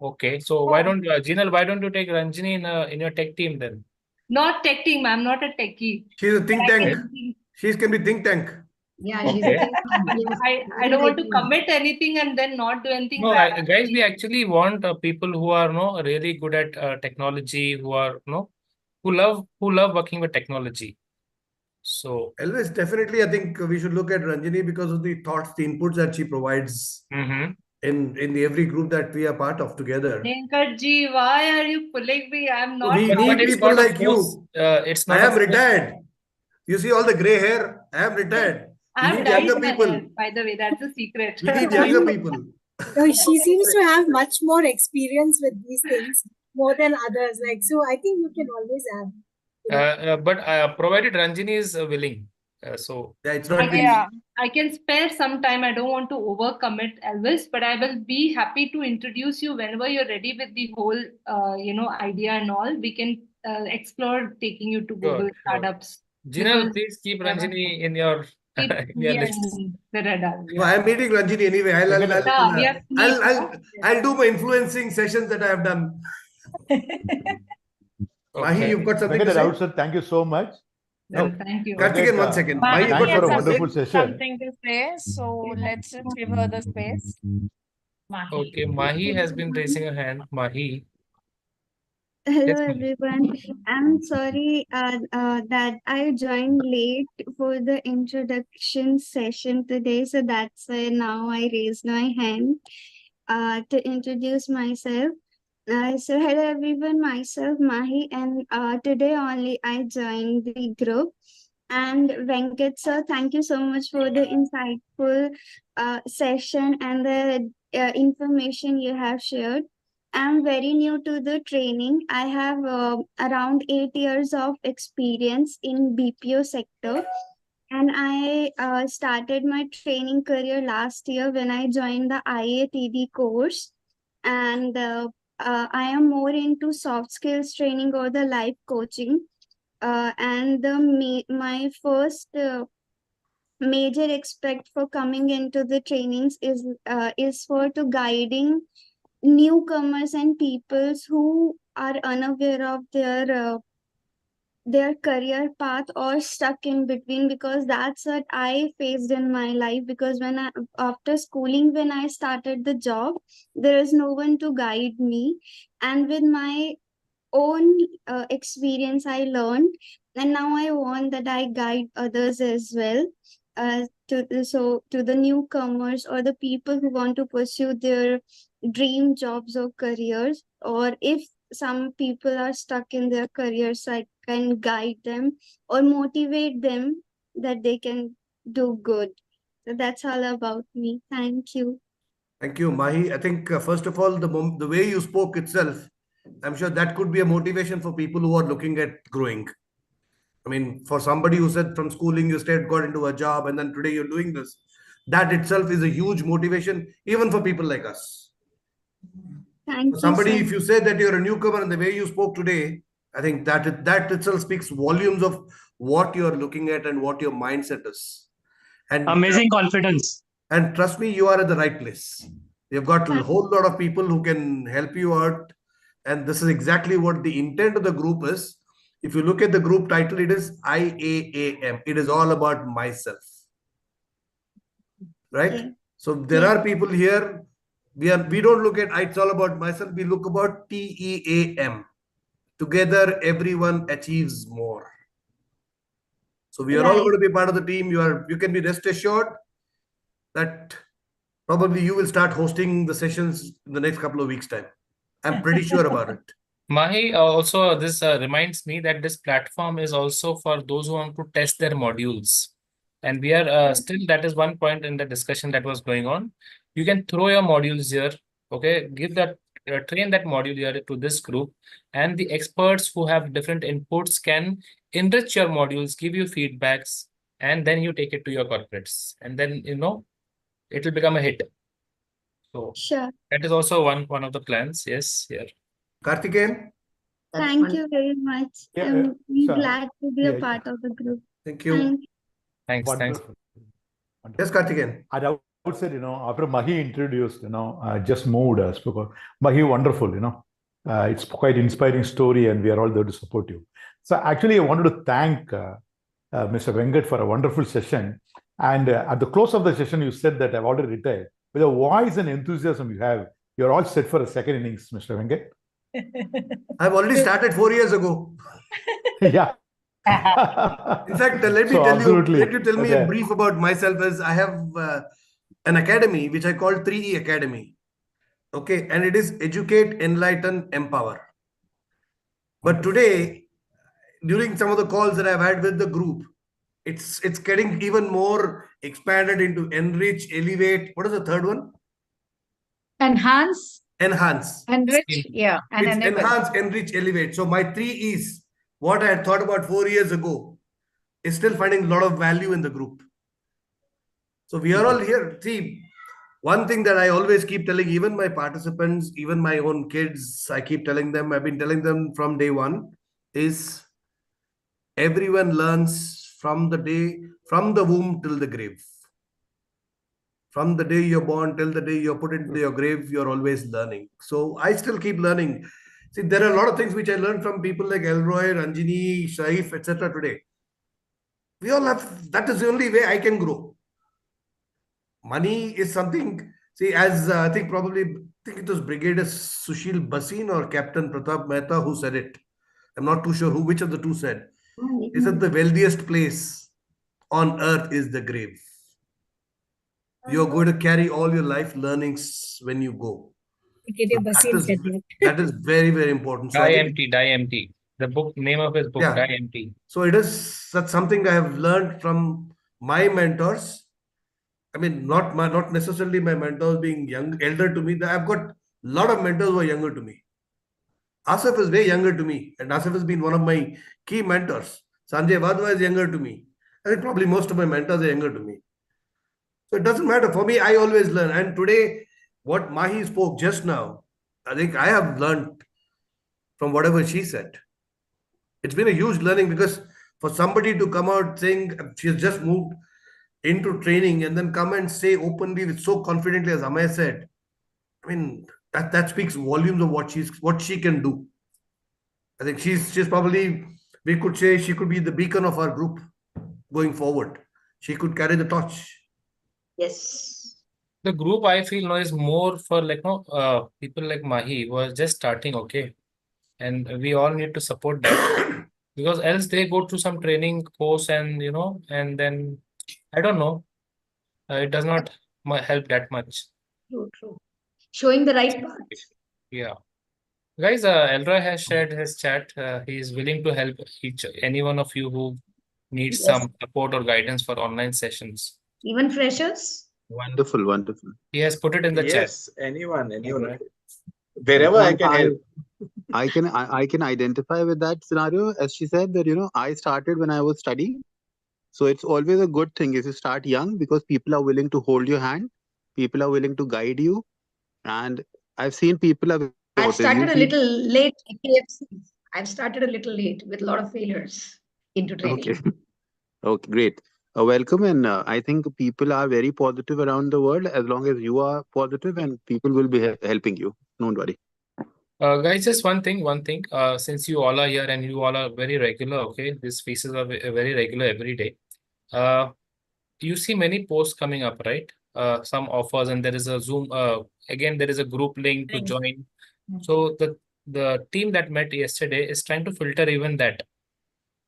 S2: Okay. So why don't Jinal, why don't you take Ranjini in your tech team then?
S13: Not tech team. I'm not a techie.
S4: She's a think
S13: But I
S4: tank.
S13: can-
S4: She can be think tank.
S5: Yeah,
S2: Okay.
S5: she's a think tank. Yes.
S13: I don't want to commit anything and then not do anything
S2: No,
S13: bad.
S2: guys, we actually want people who are really good at technology, who are who love working with technology. So
S4: Elvis, definitely, I think we should look at Ranjini because of the thoughts, the inputs that she provides in the every group that we are part of together.
S13: Venkat ji, why are you pulling me? I'm not.
S4: We need
S2: it's
S4: people
S2: not a
S4: like
S2: force,
S4: you.
S2: it's
S4: I
S2: not a
S4: am
S2: force.
S4: retired. You see all the gray hair? I am retired. We
S13: I've
S4: need
S13: dyed
S4: younger
S13: my
S4: people.
S13: hair, by the way. That's a secret.
S4: We need younger people.
S12: She seems to have much more experience with these things more than others. Like, so I think you can always add.
S2: But provided Ranjini is willing. So
S4: yeah, it's
S13: I can spare some time. I don't want to overcommit, Elvis, but I will be happy to introduce you whenever you're ready with the whole, idea and all. We can explore taking you to Google startups.
S2: Jinal,
S13: Because-
S2: please keep Ranjini in your
S13: Keep
S2: in your
S13: me
S2: list.
S13: and the radar.
S4: No, I am meeting Ranjini anyway.
S13: We have to meet,
S4: I'll do my influencing sessions that I have done. Mahi, you've got something to say?
S10: Sir, thank you so much.
S13: Well, thank you.
S4: Karthikeyan, 1 second.
S3: Mahi
S4: Mahi, you've got
S3: has
S10: for a
S4: something to say?
S10: wonderful session.
S3: something to say, so let's just give her the space.
S2: Okay, Mahi has been raising her hand. Mahi.
S22: Hello
S2: Yes, ma'am.
S22: everyone. I'm sorry that I joined late for the introduction session today, so that's why now I raised my hand to introduce myself. So hello everyone, myself Mahi, and today only I joined the group. And Venkat sir, thank you so much for the insightful session and the information you have shared. I'm very new to the training. I have around 8 years of experience in BPO sector, and I started my training career last year when I joined the IATD course. And I am more into soft skills training or the life coaching. And my first major aspect for coming into the trainings is for to guiding newcomers and peoples who are unaware of their career path or stuck in between, because that's what I faced in my life. Because after schooling, when I started the job, there is no one to guide me, and with my own experience I learned, and now I want that I guide others as well, to the newcomers or the people who want to pursue their dream jobs or careers, or if some people are stuck in their careers, so I can guide them or motivate them that they can do good. So that's all about me. Thank you.
S4: Thank you, Mahi. I think first of all, the way you spoke itself, I'm sure that could be a motivation for people who are looking at growing. I mean, for somebody who said from schooling you stayed, got into a job, and then today you're doing this, that itself is a huge motivation, even for people like us.
S22: Thank
S4: For somebody,
S22: you,
S4: if you say that you're a newcomer and the way you spoke today, I think that itself speaks volumes of what you're looking at and what your mindset is. And
S9: Amazing confidence.
S4: And trust me, you are at the right place. You've got a whole lot of people who can help you out. And this is exactly what the intent of the group is. If you look at the group title, it is IAAM. It is all about myself. Right?
S22: Yeah.
S4: So there are people here. We don't look at it's all about myself. We look about TEAM. Together, everyone achieves more. So we are all going to be part of the team. You can be rest assured that probably you will start hosting the sessions in the next couple of weeks' time. I'm pretty sure about it.
S2: Mahi, also this reminds me that this platform is also for those who want to test their modules. And we are still, that is one point in the discussion that was going on. You can throw your modules here, okay? Give that, train that module here to this group, and the experts who have different inputs can enrich your modules, give you feedbacks, and then you take it to your corporates. And then, it will become a hit. So
S22: Sure.
S2: that is also one of the plans. Yes, here.
S4: Karthikeyan?
S22: Thank you very much.
S10: Yeah,
S22: I'm
S10: sure.
S22: glad to be a
S10: Yeah,
S22: part of the group.
S4: Thank you.
S2: Thanks.
S10: Wonderful.
S4: Yes, Karthikeyan.
S10: I would say, after Mahi introduced, just moved us because Mahi, wonderful, it's quite inspiring story and we are all there to support you. So actually, I wanted to thank Mr. Venkat for a wonderful session. And at the close of the session, you said that I've already retired. With the voice and enthusiasm you have, you're all set for a second innings, Mr. Venkat.
S4: I've already started 4 years ago.
S10: Yeah.
S4: In fact, let you tell me a brief about myself. As I have an academy which I call 3E Academy. Okay, and it is Educate, Enlighten, Empower. But today, during some of the calls that I've had with the group, it's getting even more expanded into enrich, elevate. What is the third one?
S19: Enhance,
S22: enrich,
S19: and
S4: It's
S19: enable.
S4: enhance, enrich, elevate. So my 3 E's, what I had thought about 4 years ago, is still finding a lot of value in the group. So we are all here. See, one thing that I always keep telling even my participants, even my own kids, I keep telling them, I've been telling them from day one, is everyone learns from the womb till the grave. From the day you're born till the day you're put into your grave, you're always learning. So I still keep learning. See, there are a lot of things which I learned from people like Elroy, Ranjini, Shaif, etc. today. We all have, that is the only way I can grow. Money is something, see, as I think it was Brigadier Sushil Basin or Captain Pratap Mehta who said it. I'm not too sure which of the two said. He said the wealthiest place on earth is the grave. You're going to carry all your life learnings when you go. That is very, very important. So
S2: Die Empty. The book, name of his book,
S4: Yeah.
S2: Die Empty.
S4: So that's something I have learned from my mentors. I mean, not necessarily my mentors being elder to me. I've got a lot of mentors who are younger to me. Asif is way younger to me, and Asif has been one of my key mentors. Sanjay Vadva is younger to me. I think probably most of my mentors are younger to me. So it doesn't matter. For me, I always learn. And today, what Mahi spoke just now, I think I have learned from whatever she said. It's been a huge learning because for somebody to come out saying she's just moved into training and then come and say openly with so confidently as Amay said, I mean, that speaks volumes of what she can do. I think she's probably, we could say she could be the beacon of our group going forward. She could carry the torch.
S5: Yes.
S2: The group I feel now is more for people like Mahi who are just starting, okay? And we all need to support that because else they go through some training course and and then I don't know, it does not help that much.
S5: True. Showing the right path.
S2: Yeah. Guys, Elroy has shared his chat. He is willing to help any one of you who needs
S5: Yes.
S2: some support or guidance for online sessions.
S5: Even freshers?
S15: Wonderful, wonderful.
S2: He has put it in the chat.
S7: Yes, anyone. Wherever I can help.
S15: I can identify with that scenario. As she said that, I started when I was studying. So it's always a good thing if you start young, because people are willing to hold your hand. People are willing to guide you. And I've seen people are
S20: I've
S15: supportive.
S20: started a little late at KFC. I've started a little late with a lot of failures into training.
S15: Okay. Okay, great. Welcome. And I think people are very positive around the world. As long as you are positive, and people will be helping you. Don't worry.
S2: Guys, just one thing. Since you all are here and you all are very regular, okay, these faces are very regular every day. You see many posts coming up, right? Some offers, and there is a Zoom. Again, there is a group link to join. So the team that met yesterday is trying to filter even that.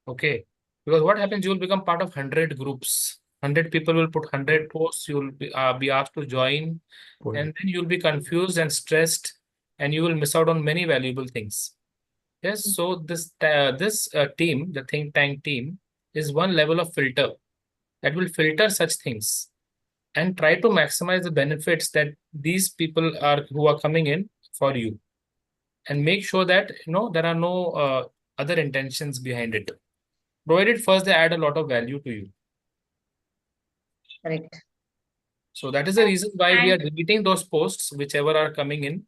S2: Okay, because what happens? You will become part of 100 groups. 100 people will put 100 posts. You will be asked to join, and then you'll be confused and stressed, and you will miss out on many valuable things. Yes, so this team, the think tank team, is one level of filter that will filter such things and try to maximize the benefits that these people who are coming in for you, and make sure that there are no other intentions behind it, provided first they add a lot of value to you.
S20: Correct.
S2: So that is the reason why we are deleting those posts whichever are coming in.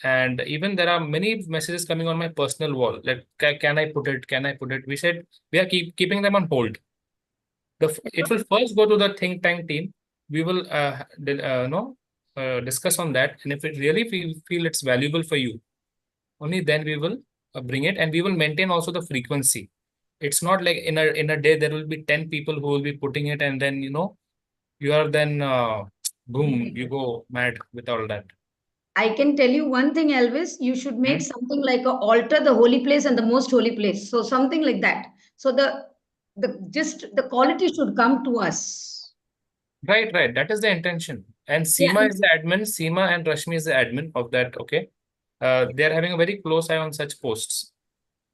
S2: And even there are many messages coming on my personal wall, like can I put it, we said we are keeping them on hold. It will first go to the think tank team. We will discuss on that, and if it really feel it's valuable for you, only then we will bring it, and we will maintain also the frequency. It's not like in a day there will be 10 people who will be putting it, and then you are then boom, you go mad with all that.
S20: I can tell you one thing, Elvis. You should make something like a altar, the holy place and the most holy place. So something like that. So the quality should come to us.
S2: Right. That is the intention. And Seema is the admin. Seema and Rashmi is the admin of that. Okay. They are having a very close eye on such posts.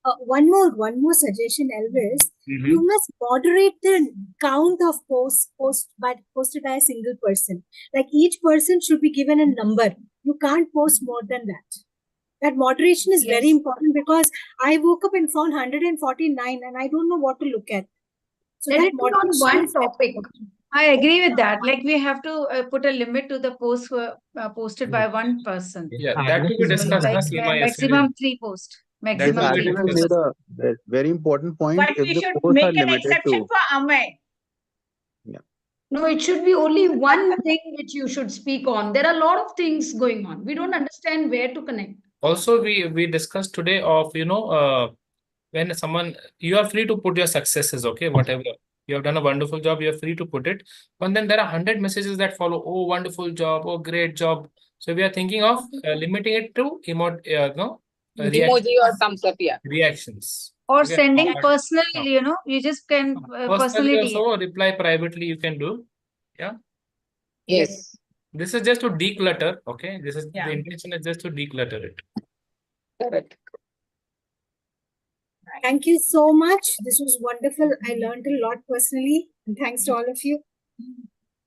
S12: One more suggestion, Elvis. You must moderate the count of posts posted by a single person. Like each person should be given a number. You can't post more than that. That moderation is very important, because I woke up and found 149 and I don't know what to look at. So
S20: Let
S12: that
S20: it be on one topic.
S19: I agree with that. Like we have to put a limit to the posts who are posted by one person.
S2: Yeah, that will be discussed.
S19: Like
S2: Seema,
S19: maximum 3 posts. Maximum 3
S15: Admin
S19: posts.
S15: made a very important point.
S20: But
S15: If
S20: we
S15: the
S20: should
S15: posts are
S20: make an
S15: limited
S20: exception
S15: to
S20: for Amay. No, it should be only one thing which you should speak on. There are a lot of things going on. We don't understand where to connect.
S2: Also, we discussed today of when someone, you are free to put your successes, okay, whatever you have done a wonderful job, you are free to put it. And then there are 100 messages that follow. Oh, wonderful job! Oh, great job! So we are thinking of limiting it to
S16: emoji or thumbs up, yeah.
S2: reactions.
S19: Or
S2: Okay.
S19: sending personal, you just can
S2: Personally
S19: personally.
S2: also reply privately. You can do, yeah.
S16: Yes.
S2: This is just to declutter. Okay, this is the intention is just to declutter it.
S16: Correct.
S12: Thank you so much. This was wonderful. I learned a lot personally, and thanks to all of you.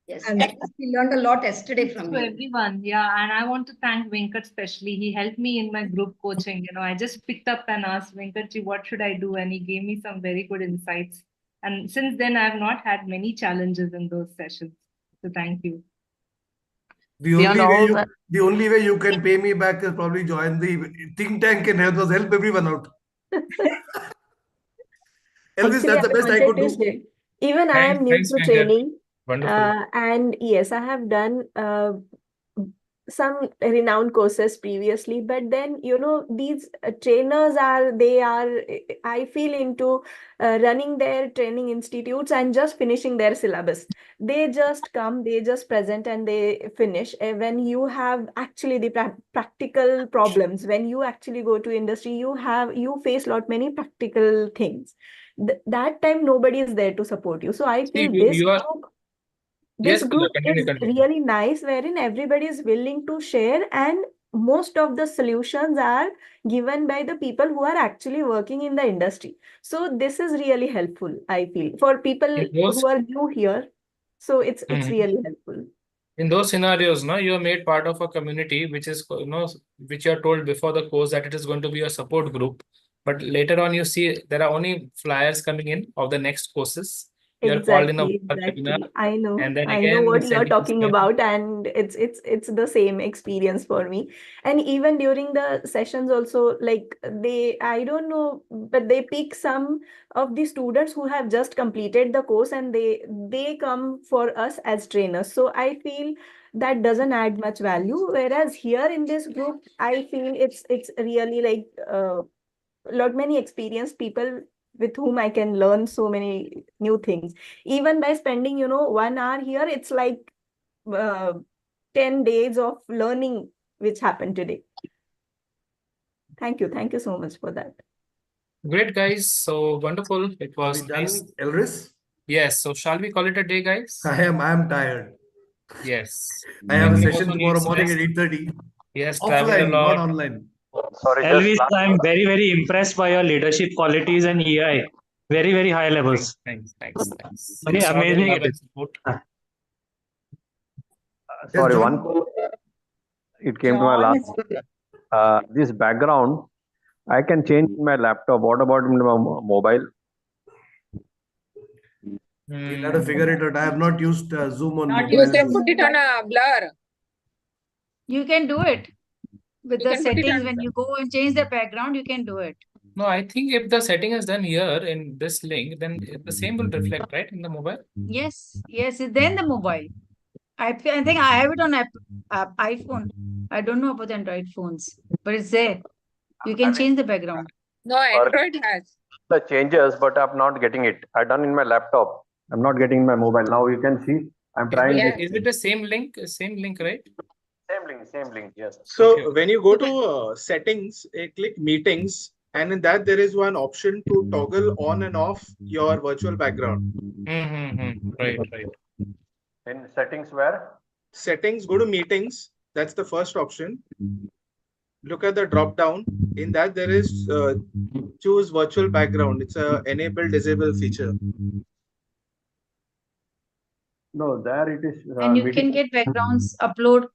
S20: Yes, we learned a lot yesterday from
S13: To
S20: you.
S13: everyone, yeah, and I want to thank Venkat especially. He helped me in my group coaching. I just picked up and asked Venkatji, what should I do? And he gave me some very good insights. And since then, I have not had many challenges in those sessions. So thank you.
S4: The only way you can pay me back is probably join the think tank and help everyone out. Elvis,
S8: Actually,
S4: that's the best I could
S8: wanted to
S4: do.
S8: share. Even I am new
S2: Thanks,
S8: to
S2: Venkat.
S8: training,
S2: Wonderful.
S8: and yes, I have done some renowned courses previously, but then these trainers I feel into running their training institutes and just finishing their syllabus. They just come, they just present, and they finish. When you have actually the practical problems, when you actually go to industry, you face many practical things. That time nobody is there to support you. So I feel this group. This
S2: Yes,
S8: group is
S2: continue.
S8: really nice, wherein everybody is willing to share, and most of the solutions are given by the people who are actually working in the industry. So this is really helpful, I feel, for people who are new here. So it's really helpful.
S2: In those scenarios, no, you are made part of a community which is, which you are told before the course that it is going to be a support group. But later on, you see there are only flyers coming in of the next courses. You are called in a webinar,
S8: I know.
S2: and then
S8: I know
S2: again
S8: what you're
S2: sending
S8: talking
S2: email.
S8: about, and it's the same experience for me. And even during the sessions also, like I don't know, but they pick some of the students who have just completed the course, and they come for us as trainers. So I feel that doesn't add much value. Whereas here in this group, I feel it's really like many experienced people with whom I can learn so many new things. Even by spending, 1 hour here, it's like uh, 10 days of learning which happened today. Thank you. Thank you so much for that.
S2: Great, guys. So wonderful. It was nice.
S4: Elvis?
S2: Yes. So shall we call it a day, guys?
S4: I am tired.
S2: Yes.
S4: I have a
S2: Nitin
S4: session
S2: also
S4: tomorrow
S2: needs
S4: morning
S2: rest.
S4: at 8:30.
S2: Yes, travel a
S4: Offline, not
S2: lot.
S4: online.
S6: Sorry,
S9: Elvis, I'm very, very impressed by your leadership qualities and EI. Very, very high levels.
S2: Thanks.
S9: Very
S2: It's all the
S9: amazing
S2: love
S9: it
S2: and
S9: is.
S2: support.
S6: Sorry,
S4: John?
S6: one. It came to my last. This background, I can change in my laptop. What about in my mobile?
S4: We'll have to figure it out. I have not used Zoom on
S16: You
S4: mobile.
S16: can put it on a blur.
S19: You can do it with
S16: You
S19: the
S16: can put it
S19: settings.
S16: on
S19: When you go and change the background, you can do it.
S2: No, I think if the setting is done here in this link, then the same will reflect, right, in the mobile?
S19: Yes, it's there in the mobile. I think I have it on iPhone. I don't know about the Android phones, but it's there. You can change the background.
S16: No, Android has.
S6: The changes, but I'm not getting it. I done in my laptop. I'm not getting in my mobile. Now you can see. I'm trying.
S2: Is it the same link? Same link, right?
S6: Same link. Yes.
S7: So when you go to settings, click meetings, and in that there is one option to toggle on and off your virtual background.
S2: Right.
S6: In settings where?
S7: Settings, go to meetings. That's the first option. Look at the drop down. In that there is choose virtual background. It's a enable disable feature.
S6: No, there it is.
S19: And you can get backgrounds, upload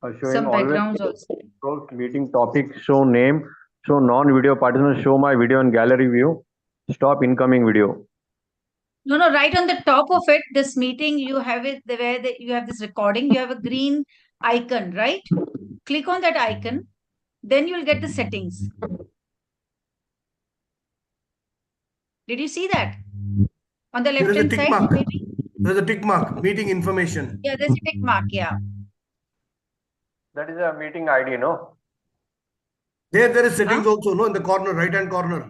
S6: Showing
S19: some
S6: always
S19: backgrounds also.
S6: controls, meeting topic, show name, show non-video participants, show my video in gallery view, stop incoming video.
S19: No, right on the top of it, this meeting, you have it where you have this recording, you have a green icon, right? Click on that icon, then you will get the settings. Did you see that? On the
S4: There is a
S19: left-hand
S4: tick
S19: side,
S4: mark.
S19: maybe?
S4: There's a tick mark, meeting information.
S19: Yeah, there's a tick mark, yeah.
S6: That is a meeting ID, no?
S4: There is settings also, no, in the corner, right-hand corner.